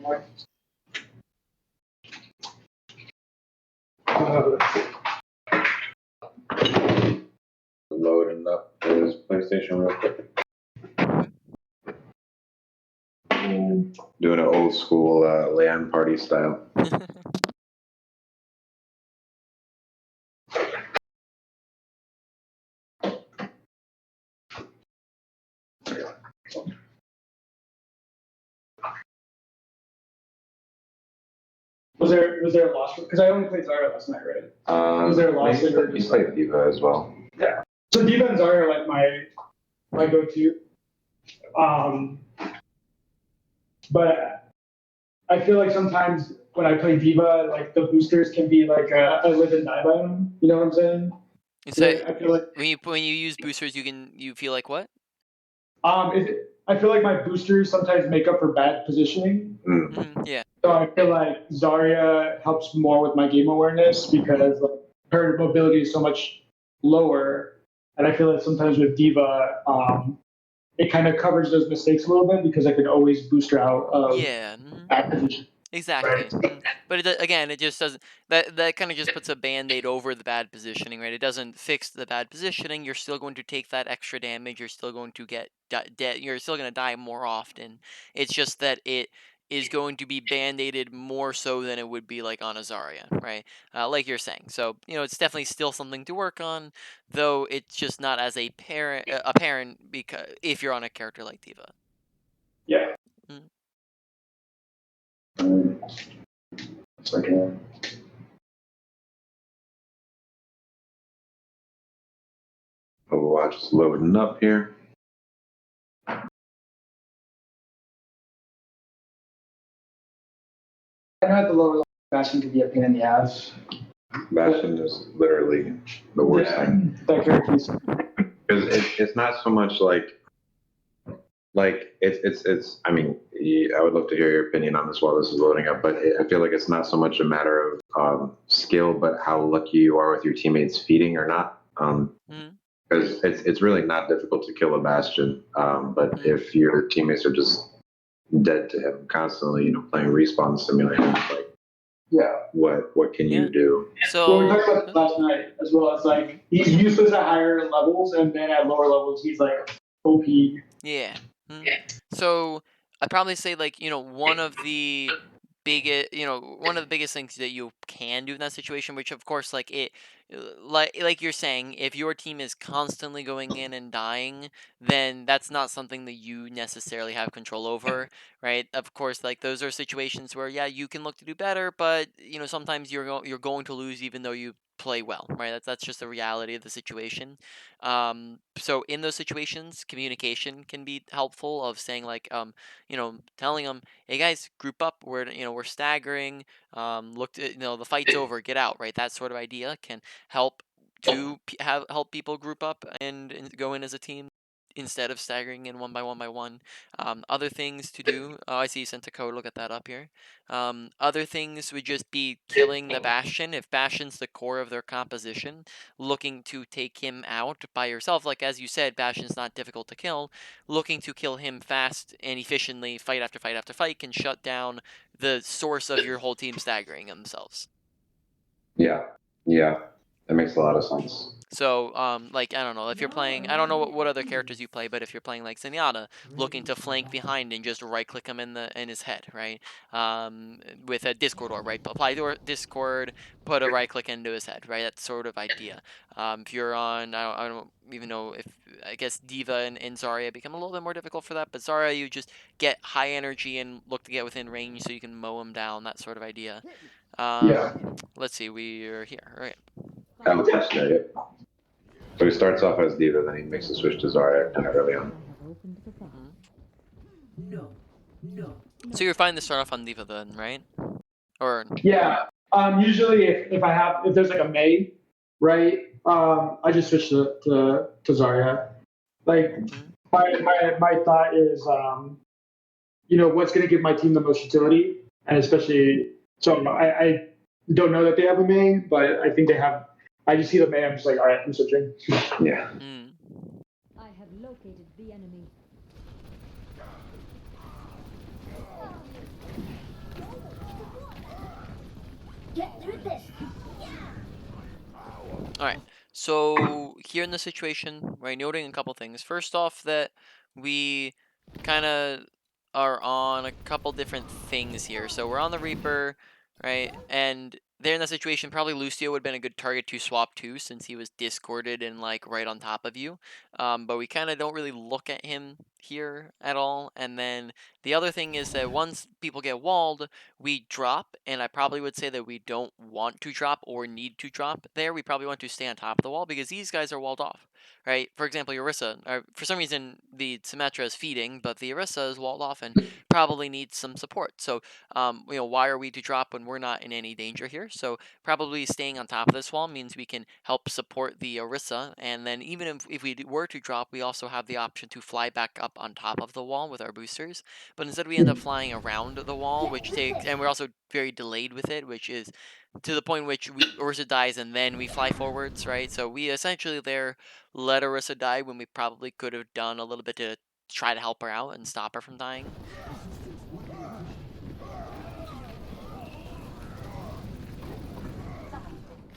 Loading up his PlayStation real quick. Doing an old school LAN party style. Was there a loss? Because I only played Zarya last night, right? Was there a loss? You played Diva as well. Yeah. So Diva and Zarya are like my go-to. But I feel like sometimes when I play Diva, like the boosters can be like I live and die by them. You know what I'm saying? So I feel like when you use boosters, you feel like what? I feel like my boosters sometimes make up for bad positioning. Yeah. So I feel like Zarya helps more with my game awareness because like, her mobility is so much lower, and I feel like sometimes with Diva, it kind of covers those mistakes a little bit because I can always boost her out of bad position. Exactly. Right. But it just doesn't. That kind of just puts a band-aid over the bad positioning, right? It doesn't fix the bad positioning. You're still going to take that extra damage. You're still going to get dead. You're still going to die more often. It's just that it is going to be band-aided more so than it would be like on a Zarya, right? Like you're saying. So it's definitely still something to work on, though it's just not as apparent because if you're on a character like Diva. Yeah. Second. Overwatch is loading up here. I know at the lower level, Bastion could be a pain in the ass. Bastion is literally the worst thing. That character is Because it's not so much like it's I mean, I would love to hear your opinion on this while this is loading up, but I feel like it's not so much a matter of skill, but how lucky you are with your teammates feeding or not. Because it's really not difficult to kill a Bastion, but if your teammates are just dead to him constantly, playing respawn simulations, like what can you do? Well, we So talked about this last night as well. It's like he's useless at higher levels, and then at lower levels he's like OP. yeah. So I'd probably say like, one of the biggest things that you can do in that situation, which of course like you're saying, if your team is constantly going in and dying, then that's not something that you necessarily have control over, right? Of course, like those are situations where yeah, you can look to do better, but sometimes you're going to lose even though you play well, right? That's just the reality of the situation. So in those situations, communication can be helpful of saying like telling them, hey guys, group up, we're staggering, look to, the fight's over, get out, right? That sort of idea can help to help people group up and go in as a team instead of staggering in one by one by one. Other things to do, oh, I see you sent a code, look at that up here. Other things would just be killing the Bastion. If Bastion's the core of their composition, looking to take him out by yourself, like as you said, Bastion's not difficult to kill. Looking to kill him fast and efficiently, fight after fight after fight, can shut down the source of your whole team staggering themselves. Yeah, that makes a lot of sense. So, like, I don't know, if you're playing, I don't know what other characters you play, but if you're playing like Zenyatta, looking to flank behind and just right-click him in his head, right? With a Discord orb, right? Apply Discord, put a right-click into his head, right? That sort of idea. If you're on, I don't even know if, I guess D.Va and Zarya become a little bit more difficult for that, but Zarya, you just get high energy and look to get within range so you can mow him down, that sort of idea. Let's see, we are here, right? I would test it. So he starts off as D.Va, then he makes the switch to Zarya kind of early on. So you're fine to start off on D.Va then, right? Or Yeah. Usually if there's like a May, right? I just switch to Zarya. Like my thought is what's going to give my team the most utility, and especially so I don't know that they have a May, but I think they have. I just see the May. I'm just like, all right, I'm switching. Yeah. I have located the enemy. Get through this. Alright, so here in the situation, right, noting a couple things. First off, that we kind of are on a couple different things here. So we're on the Reaper, right, and there in that situation, probably Lucio would have been a good target to swap to since he was discorded and like right on top of you. But we kind of don't really look at him here at all. And then the other thing is that once people get walled, we drop, and I probably would say that we don't want to drop or need to drop there. We probably want to stay on top of the wall because these guys are walled off, right? For example, Orisa, for some reason the Symmetra is feeding, but the Orisa is walled off and probably needs some support. So, why are we to drop when we're not in any danger here? So probably staying on top of this wall means we can help support the Orisa, and then even if we were to drop, we also have the option to fly back up on top of the wall with our boosters. But instead we end up flying around the wall, which takes, and we're also very delayed with it, which is to the point in which Orisa dies and then we fly forwards, right? So we essentially there let Orisa die when we probably could have done a little bit to try to help her out and stop her from dying.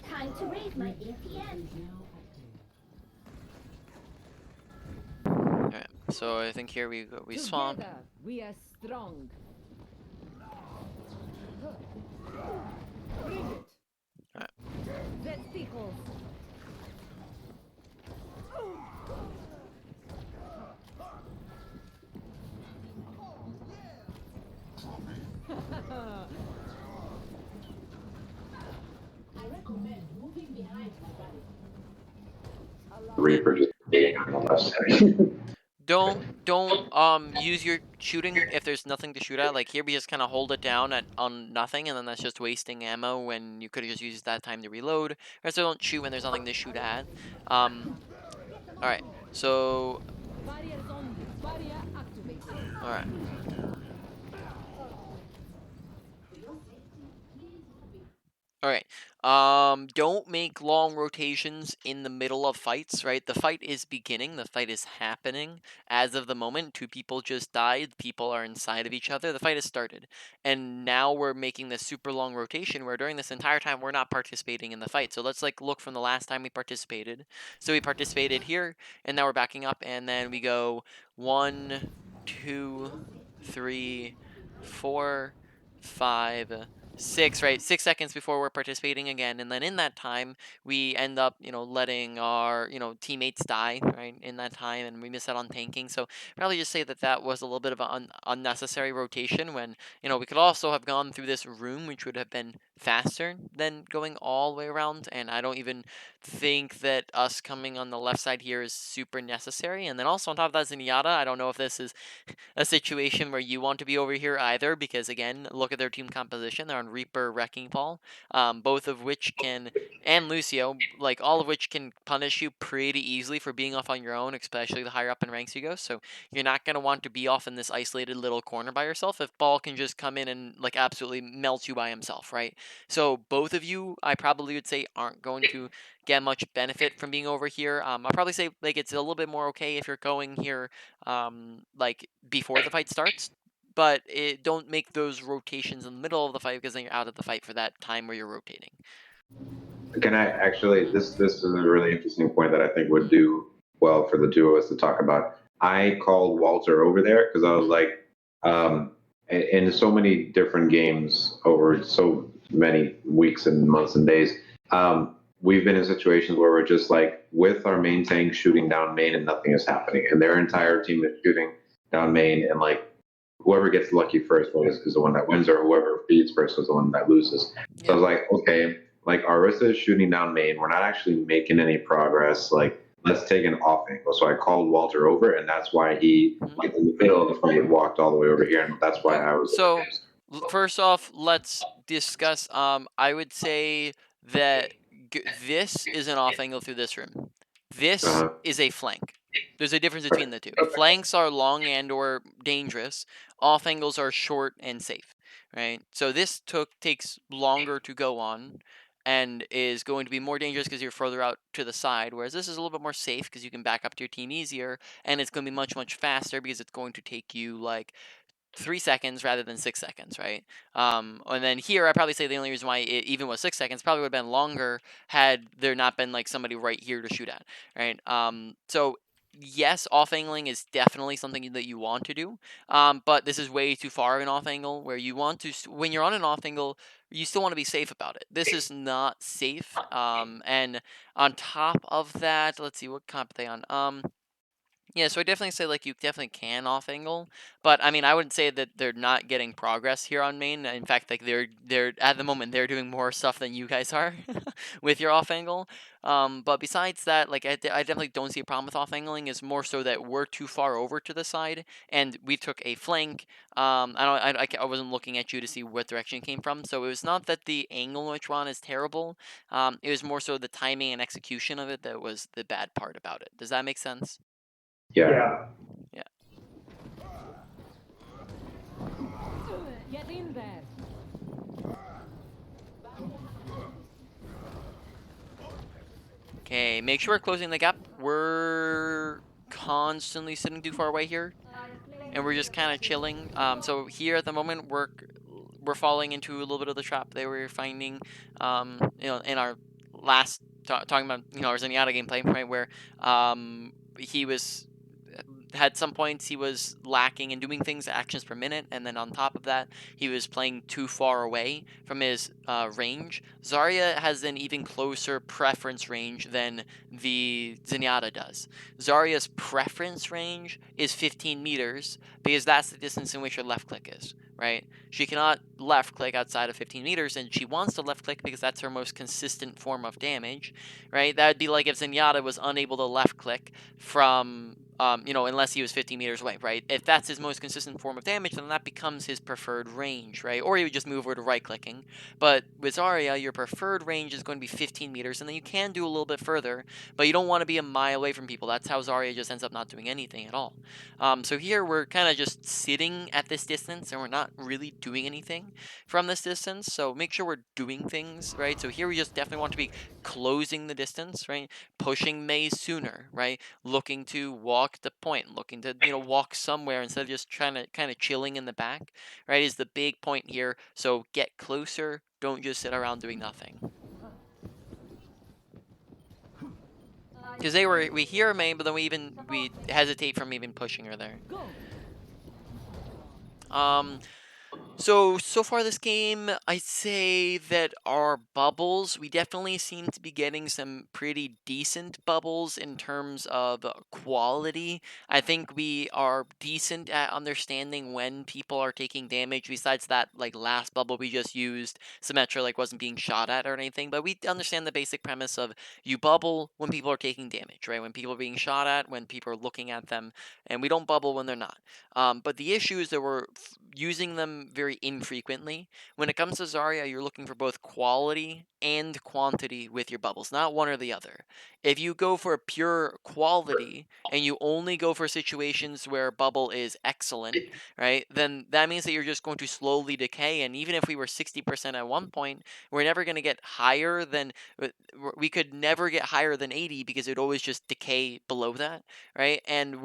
Time to raise my APM. Alright, so I think here we swamp. Together, we are strong. Bring it. Alright. Vesticles. Reaper just being on the left side. Don't use your shooting if there's nothing to shoot at. Like here we just kind of hold it down on nothing, and then that's just wasting ammo when you could have just used that time to reload. Or so don't shoot when there's nothing to shoot at. All right. So Barriers on you. Barrier activated. all right. All right. Don't make long rotations in the middle of fights, right? The fight is beginning, the fight is happening. As of the moment, two people just died, people are inside of each other, the fight has started. And now we're making this super long rotation where during this entire time we're not participating in the fight. So let's like look from the last time we participated. So we participated here, and now we're backing up, and then we go 1, 2, 3, 4, 5, 6, right? 6 seconds before we're participating again, and then in that time we end up, letting our, teammates die, right? In that time, and we miss out on tanking. So probably just say that that was a little bit of an unnecessary rotation when, we could also have gone through this room, which would have been faster than going all the way around. And I don't even think that us coming on the left side here is super necessary. And then also on top of that, Zenyatta, I don't know if this is a situation where you want to be over here either, because again, look at their team composition. They're on Reaper, Wrecking Ball, both of which can, and Lucio, like all of which can punish you pretty easily for being off on your own, especially the higher up in ranks you go. So you're not going to want to be off in this isolated little corner by yourself if Ball can just come in and like absolutely melt you by himself, right? So both of you, I probably would say, aren't going to get much benefit from being over here. I'll probably say like it's a little bit more okay if you're going here like before the fight starts, but don't make those rotations in the middle of the fight because then you're out of the fight for that time where you're rotating. Can I actually? This is a really interesting point that I think would do well for the two of us to talk about. I called Walter over there because I was like, in so many different games over so many weeks and months and days, we've been in situations where we're just like with our main tank shooting down main and nothing is happening, and their entire team is shooting down main, and like whoever gets lucky first is the one that wins, or whoever feeds first is the one that loses. So I was like, okay, like Arissa is shooting down main. We're not actually making any progress. Like, let's take an off angle. So I called Walter over, and that's why he, like, in the middle of the fight, walked all the way over here, and that's why I was. So first off, let's discuss. I would say that this is an off angle through this room. This is a flank. There's a difference between the two. Flanks are long and or dangerous. Off angles are short and safe, right? So this takes longer to go on and is going to be more dangerous because you're further out to the side, whereas this is a little bit more safe because you can back up to your team easier, and it's going to be much, much faster because it's going to take you like 3 seconds rather than 6 seconds, right? And then here, I probably say the only reason why it even was 6 seconds probably would have been longer had there not been like somebody right here to shoot at, right? So yes, off angling is definitely something that you want to do, but this is way too far of an off angle where you want to, when you're on an off angle, you still want to be safe about it. This is not safe. And on top of that, let's see, what comp are they on? Yeah, so I definitely say like you definitely can off angle, but I mean I wouldn't say that they're not getting progress here on main. In fact, like they're at the moment they're doing more stuff than you guys are with your off angle. But besides that, like I definitely don't see a problem with off angling. Is more so that we're too far over to the side and we took a flank. I wasn't looking at you to see what direction it came from, so it was not that the angle in which we're on is terrible. It was more so the timing and execution of it that was the bad part about it. Does that make sense? Yeah. Yeah. Get in there. Okay, make sure we're closing the gap. We're constantly sitting too far away here, and we're just kind of chilling. So here at the moment, we're falling into a little bit of the trap they were finding, in our last talking about our Zenyatta gameplay, right, where he was had some points he was lacking in doing things actions per minute, and then on top of that he was playing too far away from his range. Zarya has an even closer preference range than the Zenyatta does. Zarya's preference range is 15 meters because that's the distance in which your left click is, right? She cannot left click outside of 15 meters, and she wants to left click because that's her most consistent form of damage, right? That would be like if Zenyatta was unable to left click from, unless he was 15 meters away, right? If that's his most consistent form of damage, then that becomes his preferred range, right? Or he would just move over to right clicking. But with Zarya, your preferred range is going to be 15 meters, and then you can do a little bit further, but you don't want to be a mile away from people. That's how Zarya just ends up not doing anything at all. So here we're kind of just sitting at this distance, and we're not really doing anything from this distance. So make sure we're doing things, right? So here we just definitely want to be closing the distance, right? Pushing Mei sooner, right? Looking to walk the point, looking to, walk somewhere instead of just trying to kind of chilling in the back, right? Is the big point here. So get closer. Don't just sit around doing nothing. Because we hear Mei, but then we hesitate from even pushing her there. So far this game, I'd say that our bubbles, we definitely seem to be getting some pretty decent bubbles in terms of quality. I think we are decent at understanding when people are taking damage, besides that, like, last bubble we just used, Symmetra, like, wasn't being shot at or anything, but we understand the basic premise of you bubble when people are taking damage, right? When people are being shot at, when people are looking at them, and we don't bubble when they're not. But the issue is that we're using them very infrequently. When it comes to Zarya, you're looking for both quality and quantity with your bubbles, not one or the other. If you go for pure quality and you only go for situations where bubble is excellent, right, then that means that you're just going to slowly decay. And even if we were 60% at one point, we're never going to get higher than, we could never get higher than 80 because it would always just decay below that, right? And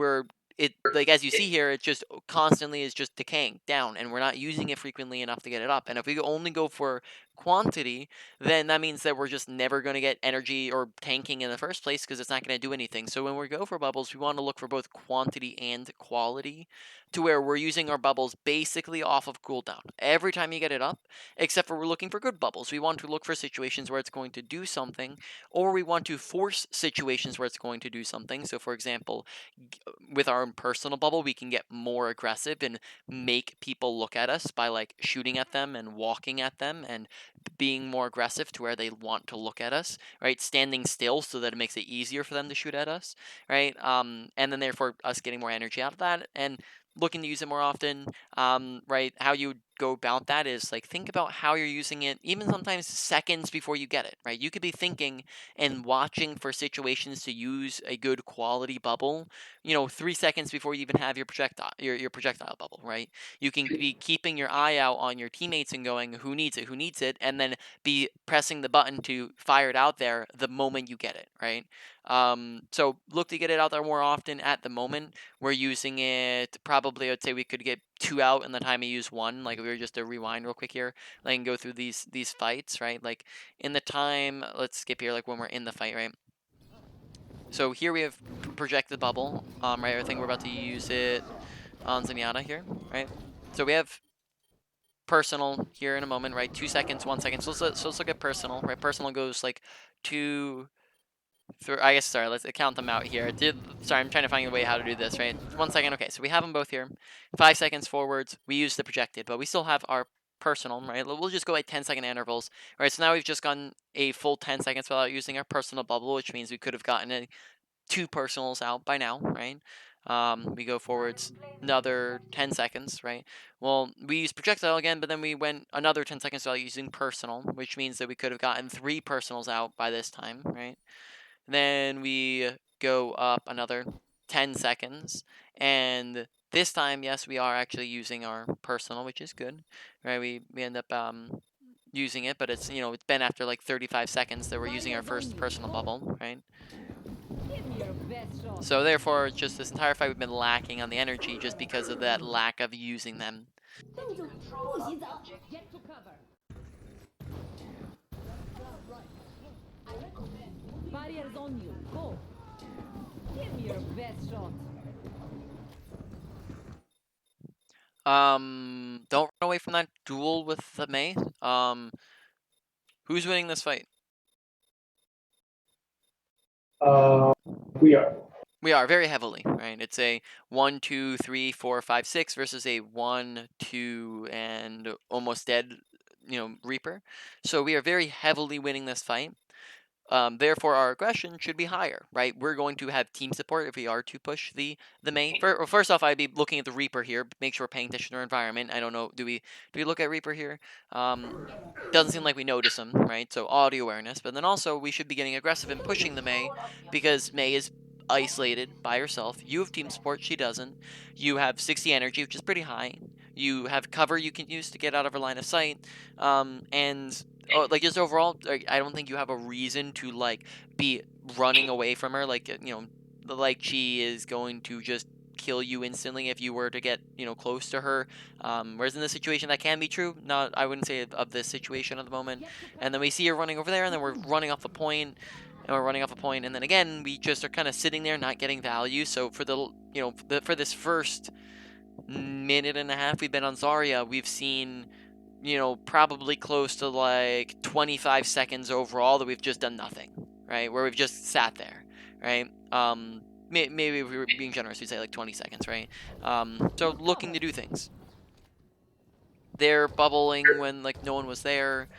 like, as you see here, it just constantly is just decaying down, and we're not using it frequently enough to get it up. And if we only go for quantity, then that means that we're just never going to get energy or tanking in the first place because it's not going to do anything. So when we go for bubbles, we want to look for both quantity and quality, to where we're using our bubbles basically off of cooldown every time you get it up, except for we're looking for good bubbles. We want to look for situations where it's going to do something, or we want to force situations where it's going to do something. So for example, with our own personal bubble, we can get more aggressive and make people look at us by, like, shooting at them and walking at them and being more aggressive to where they want to look at us, right? Standing still so that it makes it easier for them to shoot at us, right? And then therefore us getting more energy out of that and looking to use it more often, right? How you go about that is, like, think about how you're using it, even sometimes seconds before you get it, right? You could be thinking and watching for situations to use a good quality bubble, 3 seconds before you even have your projectile bubble, right? You can be keeping your eye out on your teammates and going, who needs it, and then be pressing the button to fire it out there the moment you get it, right? So look to get it out there more often. At the moment, we're using it probably, I'd say we could get 2 out in the time we use 1. Like, if we were just to rewind real quick here, like, and go through these fights, right? Like, in the time, let's skip here, like, when we're in the fight, right? So here we have projected bubble, right? I think we're about to use it on Zenyatta here, right? So we have personal here in a moment, right? 2 seconds, 1 second. So let's look at personal, right? Personal goes like 2, 3. I guess, sorry, let's count them out here. Sorry, I'm trying to find a way how to do this, right? 1 second. Okay, so we have them both here. 5 seconds forwards. We use the projected, but we still have our personal, right? We'll just go at 10-second intervals, right? So now we've just gone a full 10 seconds without using our personal bubble, which means we could have gotten 2 personals out by now, right? We go forwards another 10 seconds, right? Well, we used projectile again, but then we went another 10 seconds without using personal, which means that we could have gotten 3 personals out by this time, right? Then we go up another 10 seconds, and this time, yes, we are actually using our personal, which is good, right? We end up using it, but it's, it's been after like 35 seconds that we're using our first personal bubble, right? So therefore, just this entire fight we've been lacking on the energy just because of that lack of using them. Barriers on you. Go. Give me your best shot. Don't run away from that duel with the Mei. Who's winning this fight? We are. We are very heavily, right? It's a 1, 2, 3, 4, 5, 6 versus a 1, 2, and almost dead, Reaper. So we are very heavily winning this fight. Therefore, our aggression should be higher, right? We're going to have team support if we are to push the Mei. First off, I'd be looking at the Reaper here. Make sure we're paying attention to our environment. I don't know. Do we look at Reaper here? Doesn't seem like we notice him, right? So audio awareness. But then also we should be getting aggressive and pushing the Mei because Mei is isolated by herself. You have team support. She doesn't. You have 60 energy, which is pretty high. You have cover you can use to get out of her line of sight. And just overall, I don't think you have a reason to be running away from her. She is going to just kill you instantly if you were to get close to her. Whereas in this situation, that can be true. Not, I wouldn't say of this situation at the moment. And then we see her running over there, and then we're running off a point. And we're running off a point, and then again, we just are kind of sitting there, not getting value. So for for this first minute and a half we've been on Zarya, we've seen probably close to 25 seconds overall that we've just done nothing, right? Where we've just sat there, right? Maybe if we were being generous, we'd say 20 seconds, right? So looking to do things. They're bubbling when no one was there.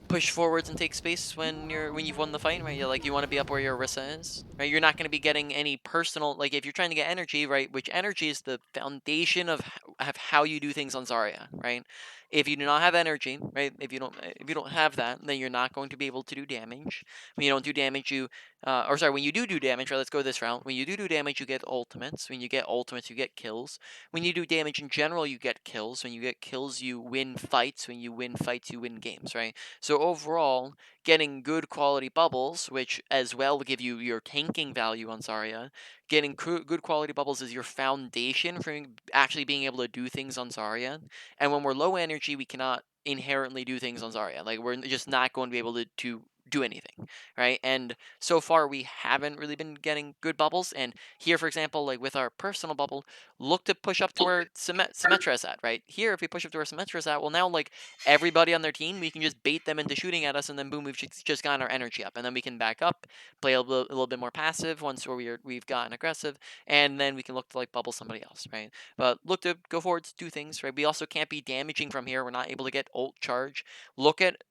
Push forwards and take space when you've won the fight, right? You want to be up where your Orisa is, right? You're not going to be getting any personal, if you're trying to get energy, right? Which energy is the foundation of how you do things on Zarya, right? If you do not have energy, right? If you don't have that, then you're not going to be able to do damage. When you don't do damage, when you do damage, right? Let's go this route. When you do damage, you get ultimates. When you get ultimates, you get kills. When you do damage in general, you get kills. When you get kills, you win fights. When you win fights, you win games, right? So overall, getting good quality bubbles, which as well give you your tanking value on Zarya, getting good quality bubbles is your foundation for actually being able to do things on Zarya. And when we're low energy, we cannot inherently do things on Zarya. We're just not going to be able to do anything, right? And so far we haven't really been getting good bubbles. And here, for example, with our personal bubble, look to push up to where Symmetra is at, right? Here, if we push up to where Symmetra is at, well, now everybody on their team, we can just bait them into shooting at us, and then boom, we've just gotten our energy up, and then we can back up, play a little bit more passive once we've gotten aggressive, and then we can look to bubble somebody else, right? But look to go forward to do things, right? We also can't be damaging from here. We're not able to get ult charge. Look at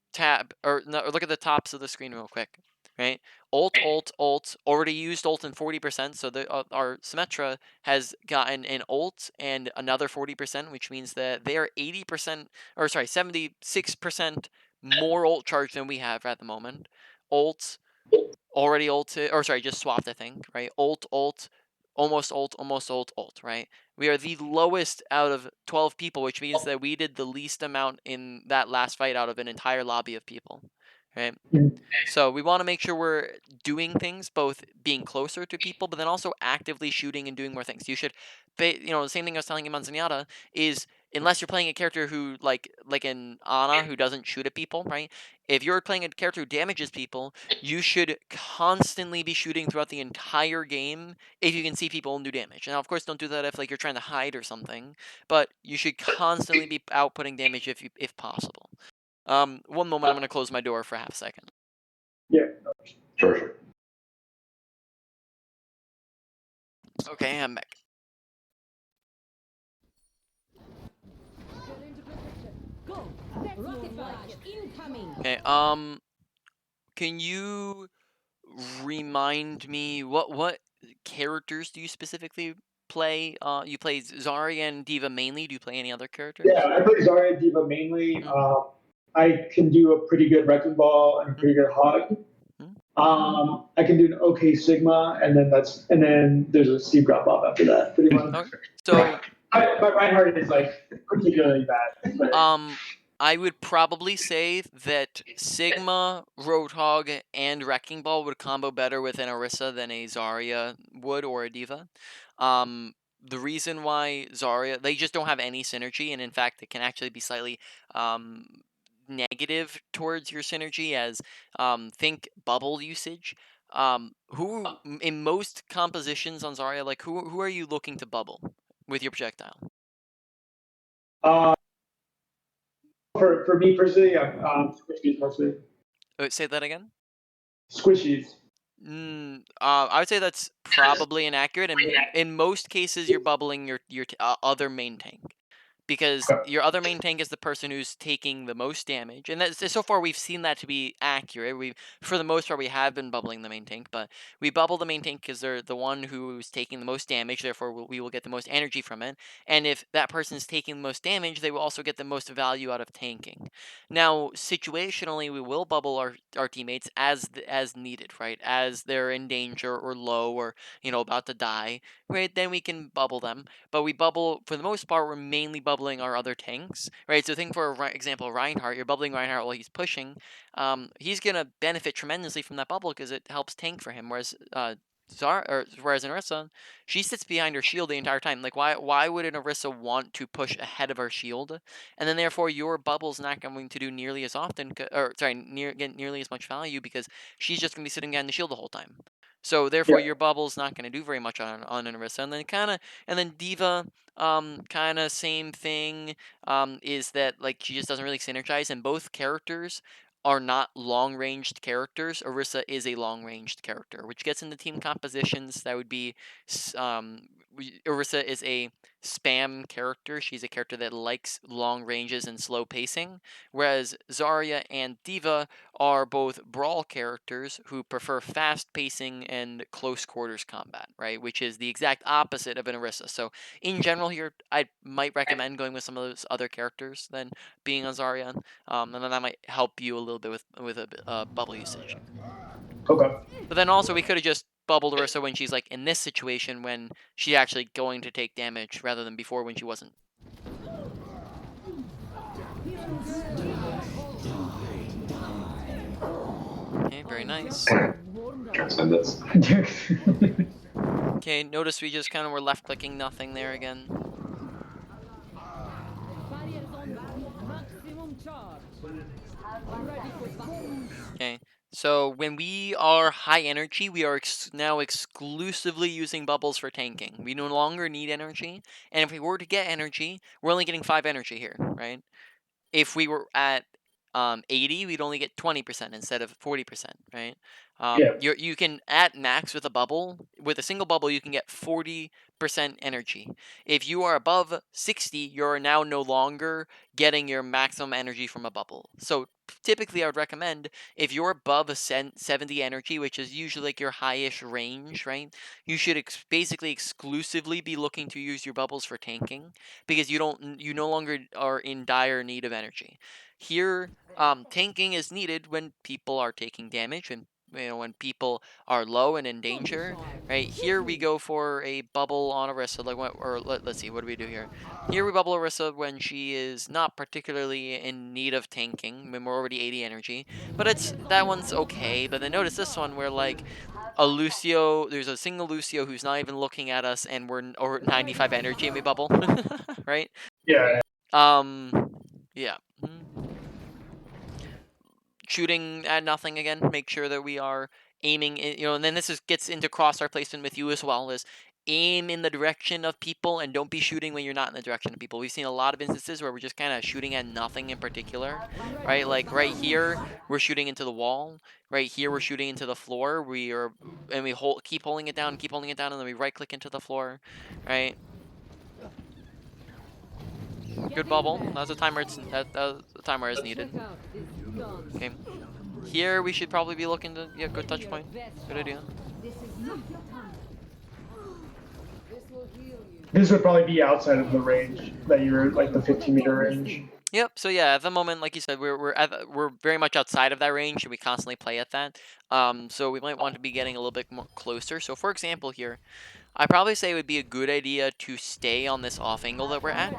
look at the tops of the screen real quick, right? Ult, already used ult in 40%, so our Symmetra has gotten an ult and another 40%, which means that they are 80%, or sorry, 76% more ult charge than we have at the moment. Ult, already ulted, or sorry, just swapped, I think, right? Ult, almost ult, right? We are the lowest out of 12 people, which means that we did the least amount in that last fight out of an entire lobby of people, right? So we want to make sure we're doing things, both being closer to people, but then also actively shooting and doing more things. You should, the same thing I was telling him on Zenyatta is, unless you're playing a character who like an Ana who doesn't shoot at people, right? If you're playing a character who damages people, you should constantly be shooting throughout the entire game if you can see people and do damage. Now, of course, don't do that if you're trying to hide or something, but you should constantly be outputting damage if possible. One moment, I'm going to close my door for half a second. Yeah. Sure. Okay, I'm back. Go. Rocket barrage incoming. Okay, can you remind me what characters do you specifically play? You play Zarya and D.Va mainly. Do you play any other characters? Yeah, I play Zarya Diva mainly. I can do a pretty good Wrecking Ball and a pretty good Hog. I can do an okay Sigma, and then there's a Steve Drop off after that, pretty much. Okay. So, but Reinhardt is particularly bad. But I would probably say that Sigma, Roadhog, and Wrecking Ball would combo better with an Orisa than a Zarya would or a D.Va. The reason why Zarya, they just don't have any synergy, and in fact, it can actually be slightly negative towards your synergy, as think bubble usage. Who in most compositions on Zarya, who are you looking to bubble with your projectile? for me personally, I'm squishies mostly. Say that again. Squishies. I would say that's probably inaccurate. In most cases, you're bubbling your other main tank. Because Okay. your other main tank is the person who's taking the most damage, and that's, so far we've seen that to be accurate. We, for the most part, we have been bubbling the main tank, but we bubble the main tank because they're the one who's taking the most damage. Therefore, we will get the most energy from it. And if that person's taking the most damage, they will also get the most value out of tanking. Now, situationally, we will bubble our teammates as needed, right? As they're in danger or low or about to die, right? Then we can bubble them. But we bubble, for the most part, we're mainly bubbling our other tanks, right? So think for example, Reinhardt, you're bubbling Reinhardt while he's pushing. He's going to benefit tremendously from that bubble because it helps tank for him. Whereas whereas Orisa, she sits behind her shield the entire time. Like why would an Orisa want to push ahead of her shield? And then therefore your bubble's not going to do nearly as often, or sorry, get nearly as much value because she's just going to be sitting behind the shield the whole time. So therefore Yeah. your bubble's not going to do very much on an Orisa. And then D.Va, kind of same thing. Is that like she just doesn't really synergize, and both characters are not long-ranged characters. Orisa is a long-ranged character, which gets into team compositions. That would be, Orisa is a spam character. She's a character that likes long ranges and slow pacing, whereas Zarya and D.Va are both brawl characters who prefer fast pacing and close quarters combat, right? Which is the exact opposite of an Orisa. So in general here, I might recommend going with some of those other characters than being on Zarya, and then that might help you a little bit with a bubble usage. Okay. But then also we could have just bubbled Orisa when she's like in this situation when she's actually going to take damage rather than before when she wasn't. Okay, very nice. Send this. Okay, notice we just kind of were left clicking nothing there again. Barriers on you. Maximum charge. Ready for battle. Okay, so when we are high energy, we are now exclusively using bubbles for tanking. We no longer need energy, and if we were to get energy, we're only getting 5 energy here, right? If we were at 80, we'd only get 20% instead of 40%, right? Yeah. You can at max with a single bubble, you can get 40% energy. If you are above 60, you're now no longer getting your maximum energy from a bubble. So typically I would recommend if you're above a 70 energy, which is usually like your highest range, right? You should basically exclusively be looking to use your bubbles for tanking because you no longer are in dire need of energy. Here, tanking is needed when people are taking damage and when people are low and in danger, right? Here we go for a bubble on Orisa, let's see, what do we do here? Here we bubble Orisa when she is not particularly in need of tanking, when we're already 80 energy, but that one's okay. But then notice this one where like there's a single Lucio who's not even looking at us, and we're 95 energy and we bubble, right? Yeah. Yeah. Shooting at nothing again. Make sure that we are aiming, and then gets into crosshair placement with you as well, is aim in the direction of people and don't be shooting when you're not in the direction of people. We've seen a lot of instances where we're just kind of shooting at nothing in particular, right? Like right here, we're shooting into the wall. Right here, we're shooting into the floor. We keep holding it down, and then we right click into the floor, right? Good bubble. That was a timer. That was a timer as needed. Okay. Here we should probably be looking to good touch point. Good idea. This is not your time. This will heal you. This would probably be outside of the range that you're like the 15-meter range. Yep. So yeah, at the moment, like you said, we're very much outside of that range, and we constantly play at that. So we might want to be getting a little bit more closer. So for example, here, I probably say it would be a good idea to stay on this off angle that we're at,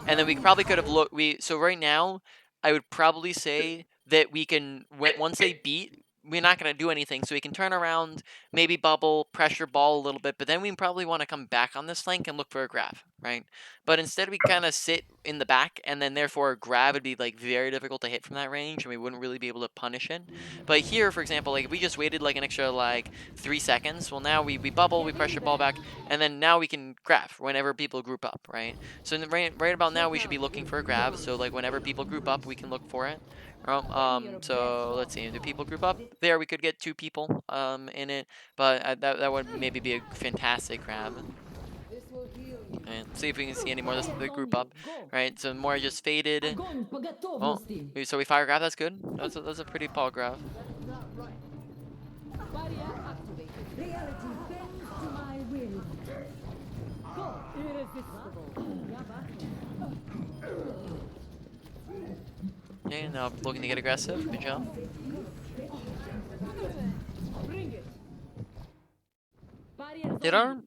and then we probably could have looked. So right now, I would probably say that we can once they beat. We're not going to do anything, so we can turn around, maybe bubble, pressure ball a little bit, but then we probably want to come back on this flank and look for a grab, right? But instead we kind of sit in the back, and then therefore a grab would be like very difficult to hit from that range, and we wouldn't really be able to punish it. But here, for example, like if we just waited like an extra like 3 seconds, well now we bubble, we pressure ball back, and then now we can grab whenever people group up, right? So right about now we should be looking for a grab, so like whenever people group up, we can look for it. So let's see, do people group up? there we could get 2 people in it, but that would maybe be a fantastic grab. This will heal you. And see if we can see any more of Barrier the is on group you. up. Go. Right, so more just faded. Огонь по Oh, готовности. so we fire grab. That's good. That's a pretty ball grab. Barrier activated. Reality bends to my will. Go. Irresistible. Okay, now looking to get aggressive. Good job. Bring it. Barrier is Did on our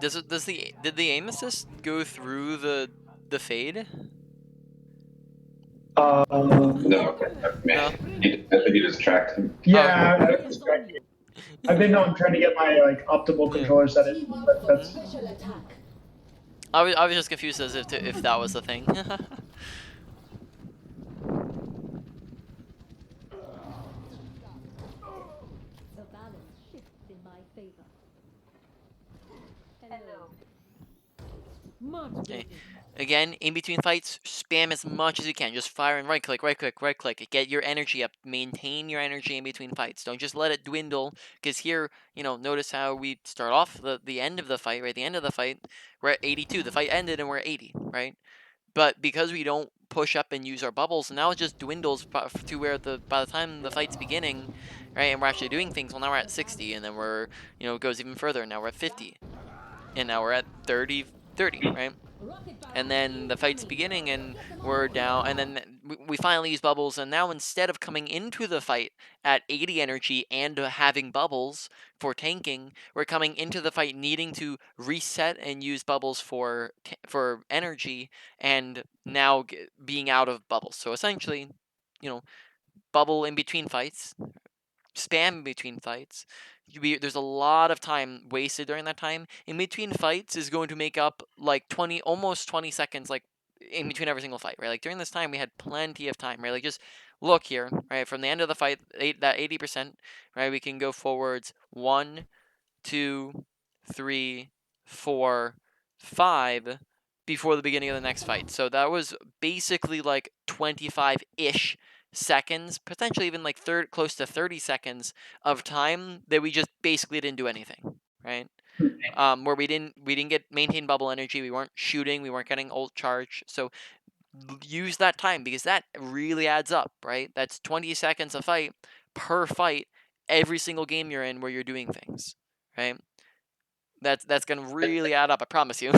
did the aim assist go through the fade? No, No. I think you just tracked him. Yeah, Oh, I was distracted. I've been trying to get my optimal Yeah. controller set it, but that's special attack. I was just confused as if that was the thing. The balance shifts in my favor. Hello. Much Okay. better. Again, in between fights, spam as much as you can. Just fire and right click, right click, right click. Get your energy up. Maintain your energy in between fights. Don't just let it dwindle. Because here, notice how we start off the end of the fight, right? The end of the fight, we're at 82. The fight ended and we're at 80, right? But because we don't push up and use our bubbles, now it just dwindles to where by the time the fight's beginning, right, and we're actually doing things, well, now we're at 60, and then we're, it goes even further. Now we're at 50, and now we're at 30, right? And then the fight's beginning, and we're down, and then we finally use bubbles, and now instead of coming into the fight at 80 energy and having bubbles for tanking, we're coming into the fight needing to reset and use bubbles for energy, and now being out of bubbles. So essentially, bubble in between fights, spam between fights. There's a lot of time wasted during that time. In between fights is going to make up like almost 20 seconds, like in between every single fight, right? Like during this time, we had plenty of time, right? Like just look here, right? From the end of the fight, that 80%, right? We can go forwards 1, 2, 3, 4, 5 before the beginning of the next fight. So that was basically like 25-ish seconds, potentially even like close to 30 seconds of time that we just basically didn't do anything, right? Where we didn't get maintain bubble energy, we weren't shooting, we weren't getting ult charge. So use that time because that really adds up, right? That's 20 seconds a fight per fight every single game you're in where you're doing things, right? That's gonna really add up, I promise you.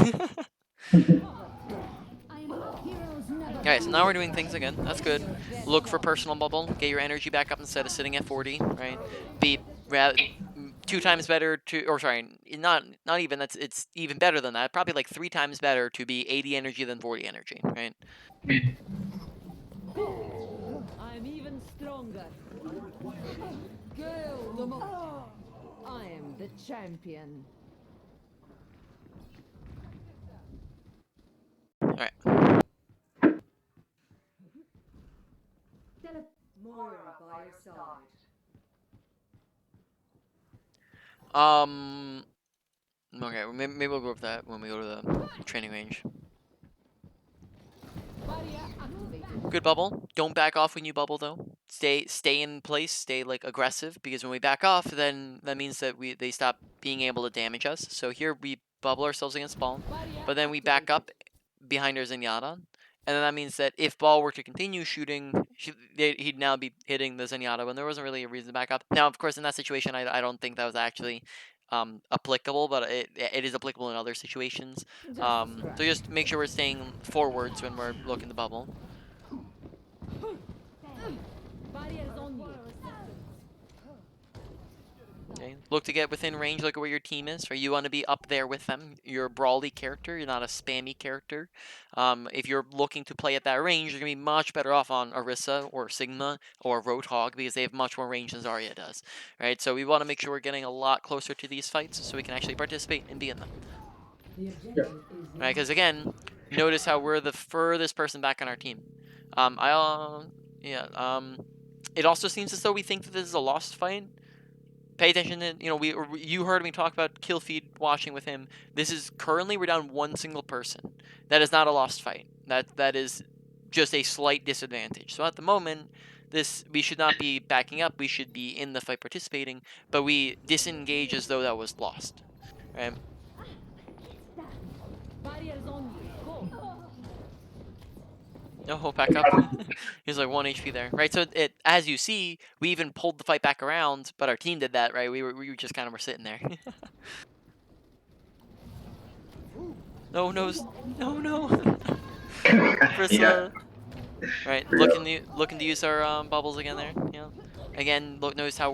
Alright, so now we're doing things again. That's good. Look for personal bubble. Get your energy back up instead of sitting at 40, right? Be 2 times better or sorry, not even, it's even better than that. Probably like 3 times better to be 80 energy than 40 energy, right? I'm even stronger. Go, I am the champion. Alright. Moira by your side. Okay, maybe we'll go over that when we go to the training range. Barrier activated. Good bubble. Don't back off when you bubble though. Stay in place. Stay like aggressive because when we back off, then that means that they stop being able to damage us. So here we bubble ourselves against ball, but then we back up behind our Zenyatta, and then that means that if ball were to continue shooting, he'd now be hitting the Zenyatta when there wasn't really a reason to back up. Now, of course, in that situation, I don't think that was actually applicable, but it is applicable in other situations. So just make sure we're staying forwards when we're looking to bubble. Barrier is on you. Okay. Look to get within range. Look at where your team is. Right? You want to be up there with them. You're a brawly character. You're not a spammy character. If you're looking to play at that range, you're gonna be much better off on Orisa or Sigma or Roadhog because they have much more range than Zarya does. Right. So we want to make sure we're getting a lot closer to these fights so we can actually participate and be in them. Right. Because again, notice how we're the furthest person back on our team. It also seems as though we think that this is a lost fight. Pay attention to, you heard me talk about kill feed watching with him. This is currently we're down 1 single person. That is not a lost fight. That is just a slight disadvantage. So at the moment, we should not be backing up. We should be in the fight participating, but we disengage as though that was lost, right? Barriers on you. Go. Oh, back up. He's like 1 HP there, right? So it, as you see, we even pulled the fight back around, but our team did that, right? We were just kind of sitting there. No, no, no. Yeah. Right, Yeah. looking to use our bubbles again there. Yeah. Again, notice how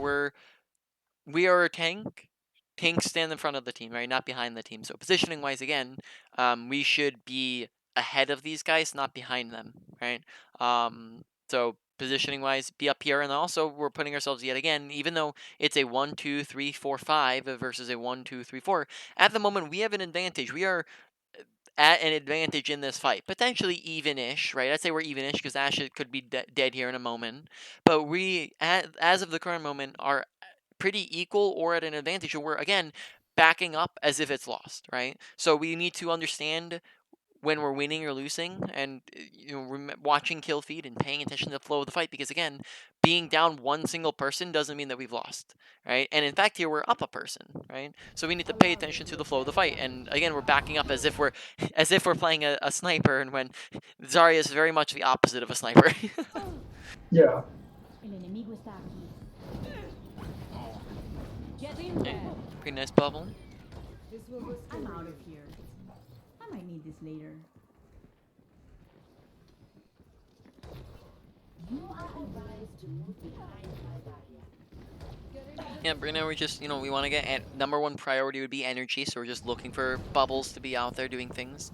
we are a tank. Tanks stand in front of the team, right? Not behind the team. So positioning wise, again, we should be ahead of these guys, not behind them, right? So positioning wise, be up here, and also we're putting ourselves yet again, even though it's a 1, 2, 3, 4, 5 versus a 1, 2, 3, 4. At the moment, we have an advantage. We are at an advantage in this fight, potentially even-ish, right? I'd say we're even-ish because Ash could be dead here in a moment, but we, as of the current moment, are pretty equal or at an advantage, and we're again backing up as if it's lost, right? So we need to understand when we're winning or losing, and watching kill feed and paying attention to the flow of the fight, because again, being down one single person doesn't mean that we've lost, right? And in fact, here we're up a person, right? So we need to pay attention to the flow of the fight, and again, we're backing up as if we're playing a sniper, and when Zarya is very much the opposite of a sniper. Yeah. El enemigo está aquí. Get in there. Pretty nice bubble. This will restore I'm out you. of here. I might need this later. You are advised to move behind my barrier. Yeah, right now we're just, we want to get number one priority would be energy, so we're just looking for bubbles to be out there doing things.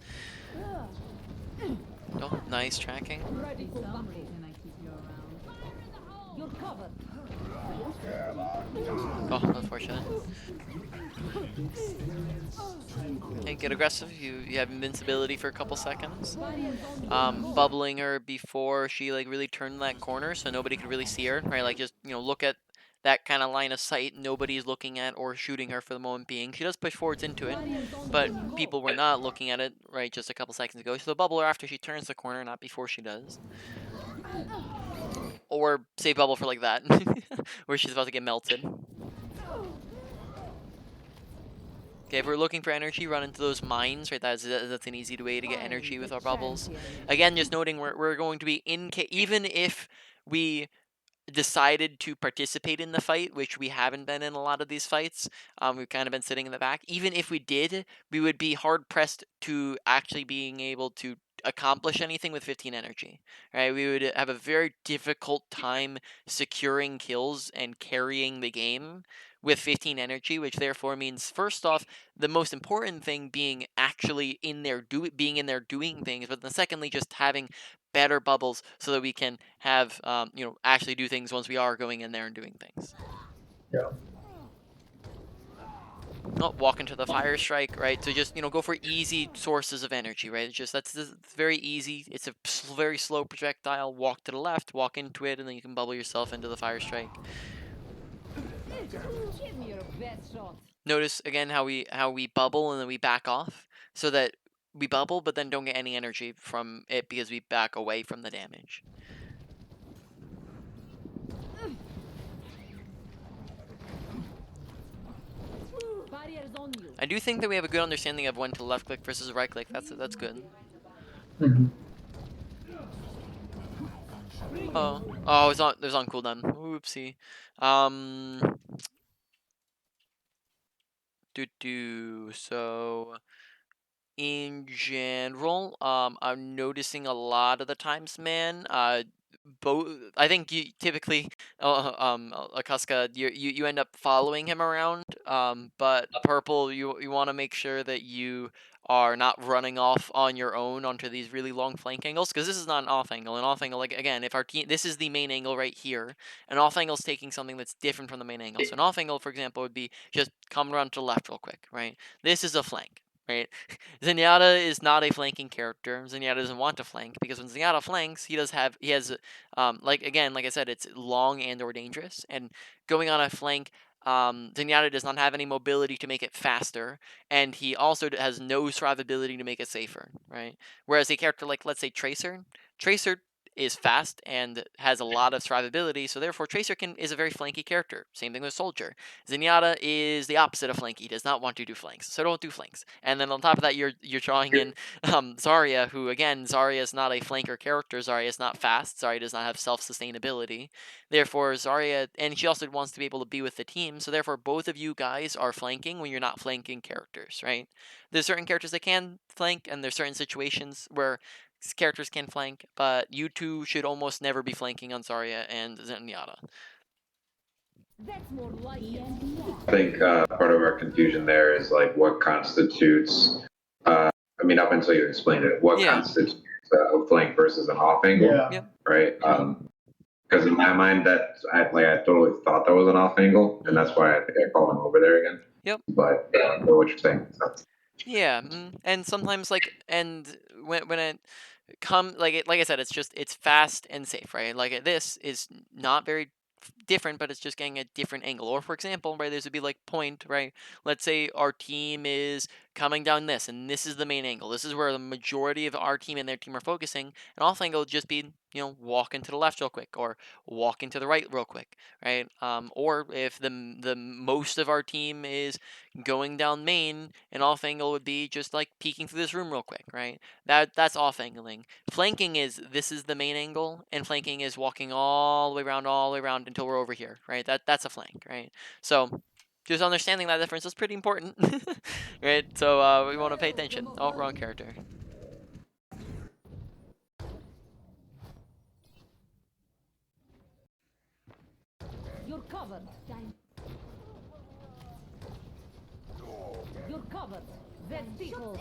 Oh, nice tracking. Ready for some reason I keep you around. You're covered. Oh, unfortunate. Okay, get aggressive. You have invincibility for a couple seconds. Bubbling her before she really turned that corner, so nobody could really see her, right? Like just look at that kind of line of sight nobody's looking at or shooting her for the moment being. She does push forwards into it, but people were not looking at it, right, just a couple seconds ago. So the bubble her after she turns the corner, not before she does. Or save bubble for like that, where she's about to get melted. Okay, if we're looking for energy, run into those mines, right? That's an easy way to get energy with our bubbles. Again, just noting we're going to be even if we decided to participate in the fight, which we haven't been in a lot of these fights. We've kind of been sitting in the back. Even if we did, we would be hard pressed to actually being able to accomplish anything with 15 energy, right? We would have a very difficult time securing kills and carrying the game with 15 energy, which therefore means, first off, the most important thing being actually being in there doing things, but then secondly, just having better bubbles so that we can have actually do things once we are going in there and doing things. Yeah. Not walk into the fire strike, right? So just go for easy sources of energy, right? It's very easy. It's a very slow projectile. Walk to the left, walk into it, and then you can bubble yourself into the fire strike. Give me your best shot. Notice again how we bubble and then we back off, so that we bubble but then don't get any energy from it because we back away from the damage. Barriers on you. I do think that we have a good understanding of when to left click versus right click. That's good. Mhm. Oh, it was on cooldown. Oopsie. So in general, I'm noticing a lot of the times, man. Both. I think you typically, Akaska, you end up following him around. But purple, you want to make sure that you are not running off on your own onto these really long flank angles, because this is not an off angle. An off angle, like again, if our team, this is the main angle right here. An off angle is taking something that's different from the main angle. So an off angle, for example, would be just come around to the left real quick, right? This is a flank, right? Zenyatta is not a flanking character. Zenyatta doesn't want to flank, because when Zenyatta flanks, he has like I said, it's long and or dangerous, and going on a flank, Zenyatta does not have any mobility to make it faster, and he also has no survivability to make it safer, right? Whereas a character like, let's say, Tracer is fast and has a lot of survivability, so therefore Tracer is a very flanky character. Same thing with Soldier. Zenyatta is the opposite of flanky, does not want to do flanks, so don't do flanks. And then on top of that, you're drawing in Zarya, who again, Zarya is not a flanker character. Zarya is not fast. Zarya does not have self-sustainability. Therefore, Zarya, and she also wants to be able to be with the team, so therefore both of you guys are flanking when you're not flanking characters, right? There's certain characters that can flank, and there's certain situations where characters can flank, but you two should almost never be flanking on Zarya and Zenyatta. That's more like it. I think part of our confusion there is like what constitutes. I mean, up until you explained it, what Yeah. constitutes a flank versus an off angle, Yeah. right? Because in my mind, I totally thought that was an off angle, and that's why I think I called him over there again. Yep. But I know what you're saying. Yeah, and sometimes and when it like I said, it's fast and safe, right? Like this is not very different, but it's just getting a different angle. Or for example, right, this would be like point, right? Let's say our team is coming down this, and this is the main angle. This is where the majority of our team and their team are focusing. And off angle would just be, walking to the left real quick, or walking to the right real quick, right? Or if the most of our team is going down main, an off angle would be just like peeking through this room real quick, right? That's off angling. Flanking is this is the main angle, and flanking is walking all the way around until we're over here, right? That's a flank, right? So just understanding that difference is pretty important, right? So we want to pay attention. Oh, wrong character. You're covered. You're covered. That's people.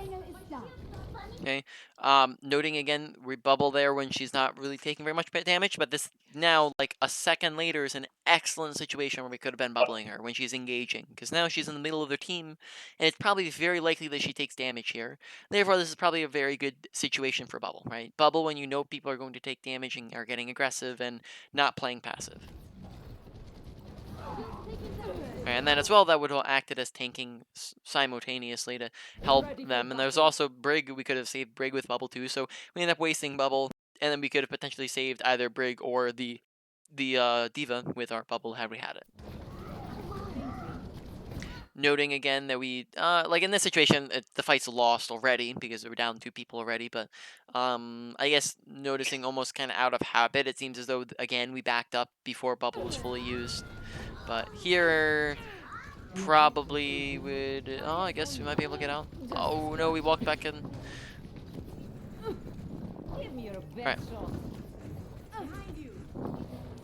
Okay. Noting again, we bubble there when she's not really taking very much damage, but this now, like a second later, is an excellent situation where we could have been bubbling her when she's engaging, because now she's in the middle of their team, and it's probably very likely that she takes damage here. Therefore, this is probably a very good situation for bubble, right? Bubble when you know people are going to take damage and are getting aggressive and not playing passive. And then as well, that would have acted as tanking simultaneously to help them. And there's also Brig. We could have saved Brig with Bubble too. So we ended up wasting Bubble, and then we could have potentially saved either Brig or the Diva with our Bubble had we had it. Noting again that we, like in this situation, the fight's lost already because we're down 2 people already. But I guess noticing almost kind of out of habit, it seems as though, again, we backed up before Bubble was fully used. But here, probably would... Oh, I guess we might be able to get out. Oh, no, we walked back in. Give me your best Right. shot.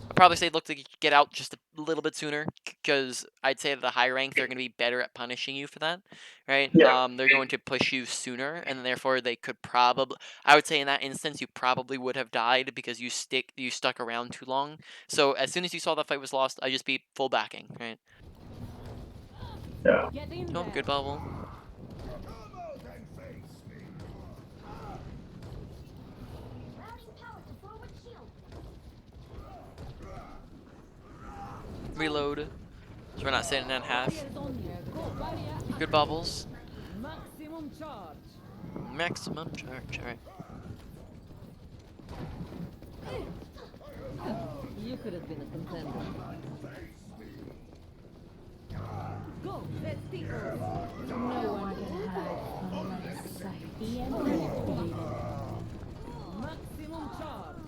I'd probably say look to get out just a little bit sooner, because I'd say at a high rank, they're going to be better at punishing you for that, right? Yeah. They're going to push you sooner, and therefore they could probably... I would say in that instance, you probably would have died because you stuck around too long. So as soon as you saw that fight was lost, I'd just be full backing, right? Yeah. Get in Oh, there. good bubble. Reload. So we're not sitting in half. Barrier's on you. Go, barrier. Good bubbles. Maximum charge. Maximum charge. Alright. You could have been a contender. Go, let's people. No one can hide from my sight. The enemy activated. Maximum charge.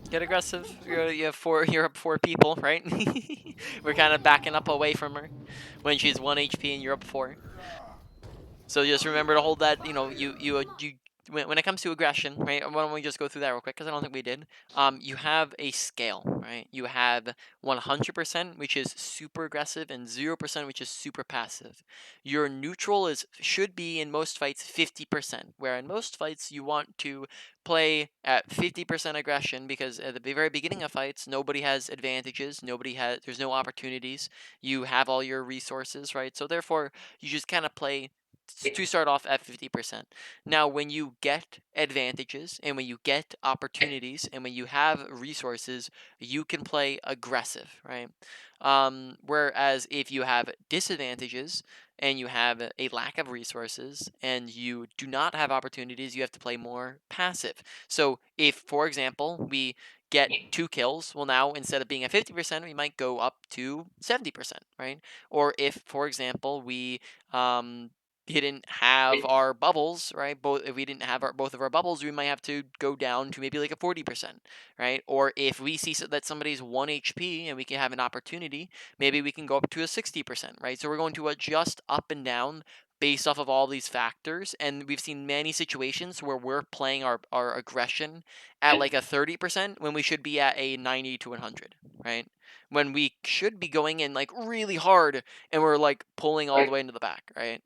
Get aggressive. You're up 4 people, right? We're kind of backing up away from her when she's 1 HP and you're up 4. So just remember to hold that. When it comes to aggression, right? Why don't we just go through that real quick, because I don't think we did. You have a scale, right? You have 100%, which is super aggressive, and 0%, which is super passive. Your neutral should be in most fights 50%, where in most fights you want to play at 50% aggression, because at the very beginning of fights, nobody has advantages, there's no opportunities. You have all your resources, right? So therefore, you just kind of play to start off at 50%. Now, when you get advantages, and when you get opportunities, and when you have resources, you can play aggressive, right? Whereas if you have disadvantages, and you have a lack of resources and you do not have opportunities, you have to play more passive. So if, for example, we get 2 kills, well, now instead of being at 50%, we might go up to 70%, right? Or if, for example, we didn't have our bubbles, right? If we didn't have both of our bubbles, we might have to go down to maybe like a 40%, right? Or if we see that somebody's 1 HP and we can have an opportunity, maybe we can go up to a 60%, right? So we're going to adjust up and down based off of all these factors. And we've seen many situations where we're playing our aggression at like a 30% when we should be at a 90 to 100, right? When we should be going in like really hard and we're like pulling all the way into the back, right?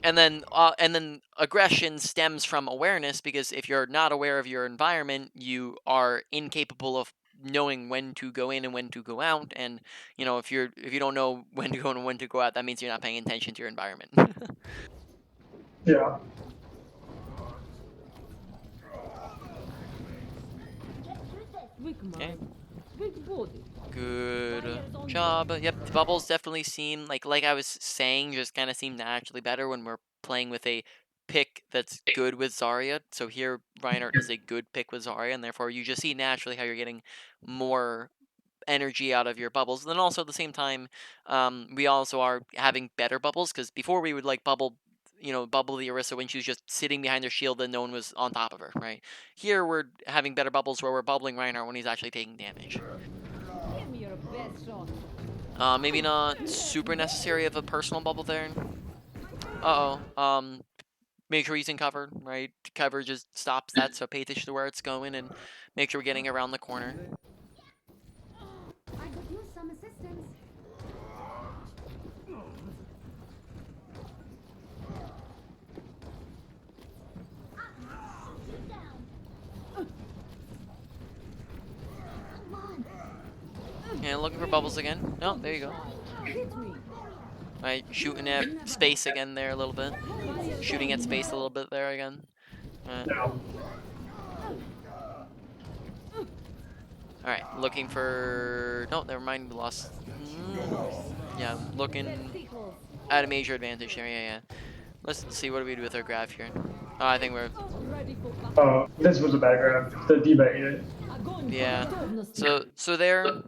And then aggression stems from awareness, because if you're not aware of your environment, you are incapable of knowing when to go in and when to go out. And if you don't know when to go in and when to go out, that means you're not paying attention to your environment. Yeah. Weak Okay. mind, big body. Good job. Yep, the bubbles definitely seem like I was saying, just kind of seem naturally better when we're playing with a pick that's good with Zarya. So here Reinhardt is a good pick with Zarya, and therefore you just see naturally how you're getting more energy out of your bubbles. And then also at the same time, we also are having better bubbles, because before we would like bubble the Orisa when she was just sitting behind her shield and no one was on top of her, right? Here we're having better bubbles where we're bubbling Reinhardt when he's actually taking damage. Give me your best shot. Maybe not super necessary of a personal bubble there. Uh-oh. Make sure he's in cover, right? Cover just stops that, so pay attention to where it's going and make sure we're getting around the corner. I could use some assistance. Sit down. Come on. And looking for bubbles again. Oh, there you go. Hit me. Right, shooting at space again there a little bit. Shooting at space a little bit there again. Yeah. Alright, looking for... No, never mind, we lost. Yeah, looking at a major advantage here, yeah. Let's see, what do we do with our graph here? Oh, I think we're... Ready for Oh, this was a bad grab. The D-bet ate it. Yeah. So there,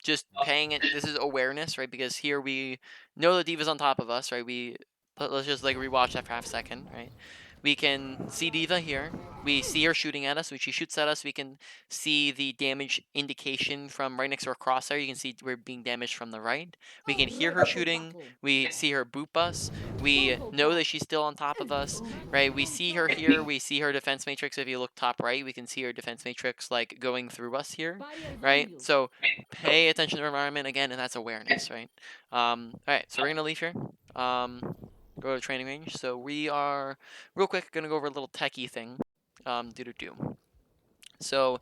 just paying it. This is awareness, right? Because here we know the D.Va's on top of us, right? Let's just like rewatch that for half a second, right? We can see D.Va here. We see her shooting at us. When she shoots at us, we can see the damage indication from right next to our crosshair. You can see we're being damaged from the right. We can hear her shooting. We see her boop us. We know that she's still on top of us, right? We see her here. We see her defense matrix. If you look top right, we can see her defense matrix like going through us here, right? So pay attention to the environment again, and that's awareness, right? All right, so we're gonna leave here. Go to training range. So we are real quick gonna go over a little techie thing. Do. So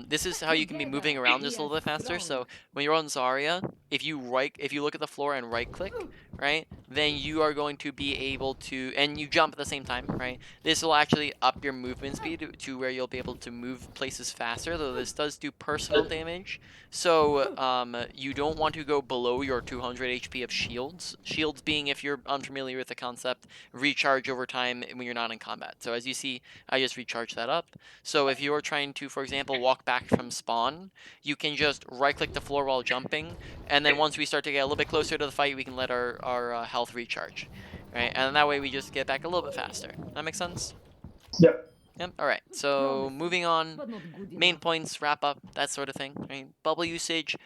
this is how you can be moving around just a little bit faster. So when you're on Zarya, if you look at the floor and right click, right, then you are going to be able to, and you jump at the same time, right? This will actually up your movement speed to where you'll be able to move places faster, though this does do personal damage. So you don't want to go below your 200 HP of shields. Shields being, if you're unfamiliar with the concept, recharge over time when you're not in combat. So as you see, I just recharged that up. So if you're trying to, for example, walk back from spawn, you can just right-click the floor while jumping, and then once we start to get a little bit closer to the fight, we can let our health recharge, right? And that way we just get back a little bit faster. That makes sense? Yep. Yep. All right. So moving on, main points, wrap up, that sort of thing, right? Bubble usage,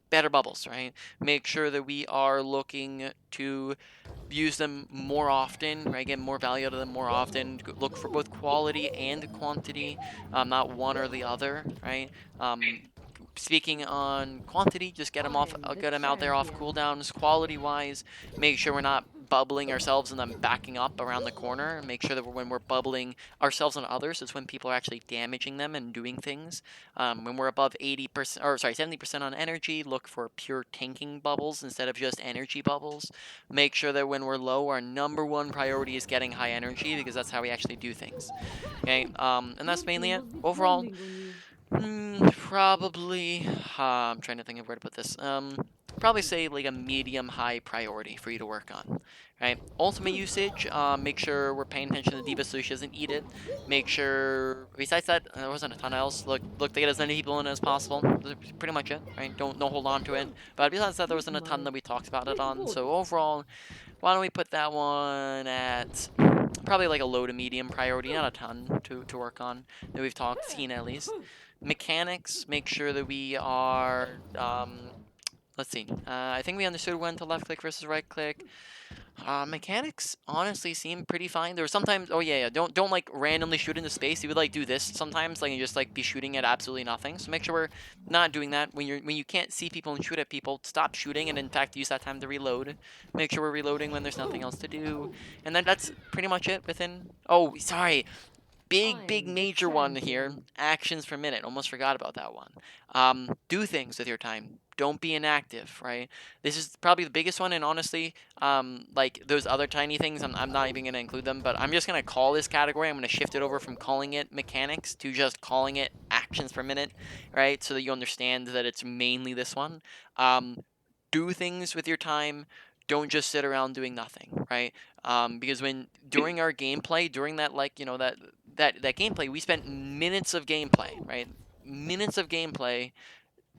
better bubbles, right? Make sure that we are looking to use them more often, right? Get more value out of them more often. Look for both quality and quantity, not one or the other, right? Speaking on quantity, just get them out there off cooldowns. Quality wise, make sure we're not bubbling ourselves and then backing up around the corner. Make sure that when we're bubbling ourselves and others, it's when people are actually damaging them and doing things. When we're above 80%, or sorry, 70% on energy, look for pure tanking bubbles instead of just energy bubbles. Make sure that when we're low, our number one priority is getting high energy, because that's how we actually do things. Okay, and that's mainly it. Overall, probably, I'm trying to think of where to put this. probably say like a medium-high priority for you to work on. Right? Ultimate usage, make sure we're paying attention to D.Va so she doesn't eat it. Make sure, besides that, there wasn't a ton else. Look to get as many people in as possible. That's pretty much it, right? Don't hold on to it. But besides that, there wasn't a ton that we talked about it on. So overall, why don't we put that one at probably like a low to medium priority, not a ton to work on that we've seen at least. Mechanics, make sure that we are, let's see. I think we understood when to left click versus right click. Mechanics honestly seem pretty fine. There were sometimes, oh yeah, don't like randomly shoot into space. You would like do this sometimes, like you just like be shooting at absolutely nothing. So make sure we're not doing that. When you can't see people and shoot at people, stop shooting and in fact use that time to reload. Make sure we're reloading when there's nothing else to do. And then that's pretty much it within. Oh, sorry. Big major one here. Actions per minute. Almost forgot about that one. Do things with your time. Don't be inactive, right? This is probably the biggest one, and honestly, like those other tiny things, I'm not even gonna include them, but I'm just gonna call this category. I'm gonna shift it over from calling it mechanics to just calling it actions per minute, right? So that you understand that it's mainly this one. Do things with your time. Don't just sit around doing nothing, right? Because during our gameplay, during that that gameplay, we spent minutes of gameplay, right? Minutes of gameplay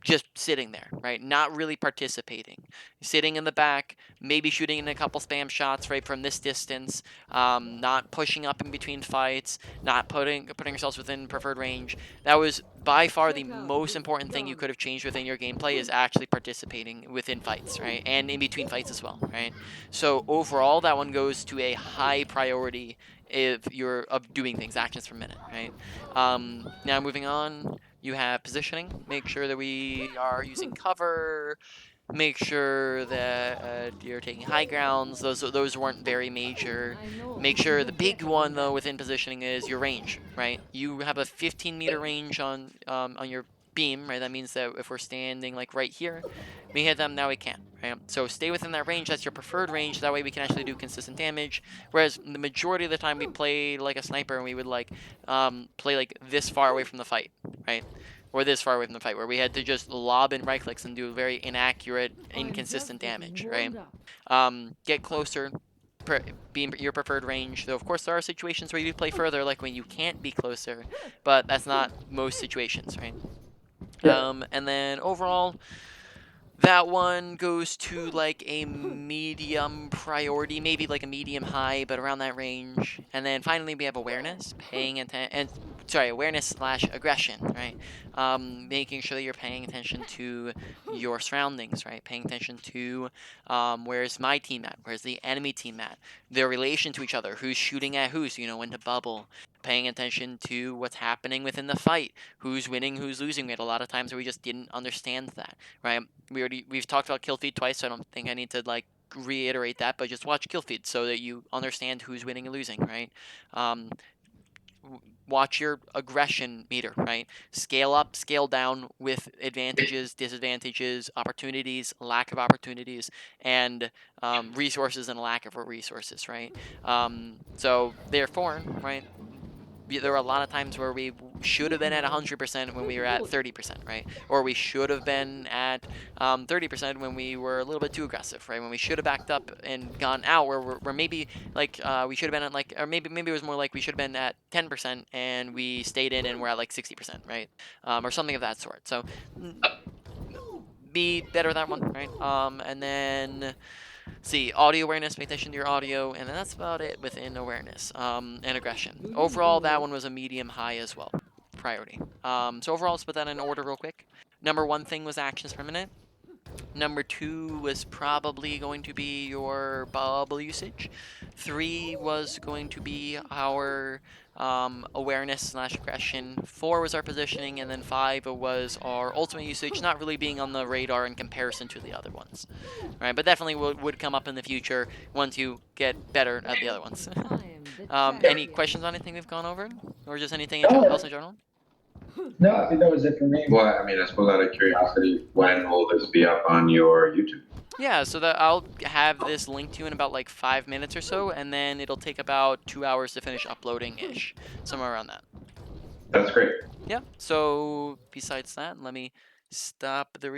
just sitting there, right? Not really participating. Sitting in the back, maybe shooting in a couple spam shots right from this distance, not pushing up in between fights, not putting yourselves within preferred range. That was by far the most important thing you could have changed within your gameplay is actually participating within fights, right? And in between fights as well, right? So overall, that one goes to a high priority if you're doing things, actions per minute, right? Now moving on, you have positioning. Make sure that we are using cover. Make sure that you're taking high grounds. Those weren't very major. Make sure the big one though within positioning is your range, right? You have a 15-meter range on your beam, right? That means that if we're standing like right here, we hit them, now we can't, right? So stay within that range. That's your preferred range. That way we can actually do consistent damage. Whereas the majority of the time we play like a sniper and we would like play like this far away from the fight, right? Or this far away from the fight, where we had to just lob in right clicks and do very inaccurate, inconsistent damage, right? Get closer, be your preferred range. Though of course there are situations where you play further, like when you can't be closer, but that's not most situations, right? Yeah. And then overall, that one goes to like a medium priority, maybe like a medium high, but around that range. And then finally we have awareness, awareness slash aggression, right? Making sure that you're paying attention to your surroundings, right? Paying attention to where's my team at, where's the enemy team at, their relation to each other, who's shooting at who, so you know when to bubble. Paying attention to what's happening within the fight, who's winning, who's losing. We had a lot of times where we just didn't understand that, right? We've talked about kill feed twice, so I don't think I need to like reiterate that, but just watch kill feed so that you understand who's winning and losing, right? Watch your aggression meter, right? Scale up, scale down with advantages, disadvantages, opportunities, lack of opportunities, and resources and lack of resources, right? So therefore, right? There were a lot of times where we should have been at 100% when we were at 30%, right? Or we should have been at 30% when we were a little bit too aggressive, right? When we should have backed up and gone out, where maybe like we should have been at like, or maybe it was more like we should have been at 10% and we stayed in and we're at like 60%, right? Or something of that sort. So be better at that one, right? And then see, audio awareness, pay attention to your audio, and then that's about it within awareness and aggression. Overall, that one was a medium high as well, priority. So overall, let's put that in order real quick. Number one thing was actions per minute. Number two was probably going to be your bubble usage. 3 was going to be our awareness slash aggression. 4 was our positioning, and then 5 was our ultimate usage, not really being on the radar in comparison to the other ones. Right, but definitely would come up in the future once you get better at the other ones. Any questions on anything we've gone over? Or just anything else in general? No, I think that was it for me. Well, I mean, I suppose out of curiosity, when will this be up on your YouTube? Yeah, so that I'll have this linked to you in about like 5 minutes or so, and then it'll take about 2 hours to finish uploading-ish, somewhere around that. That's great. Yeah, so besides that, let me stop the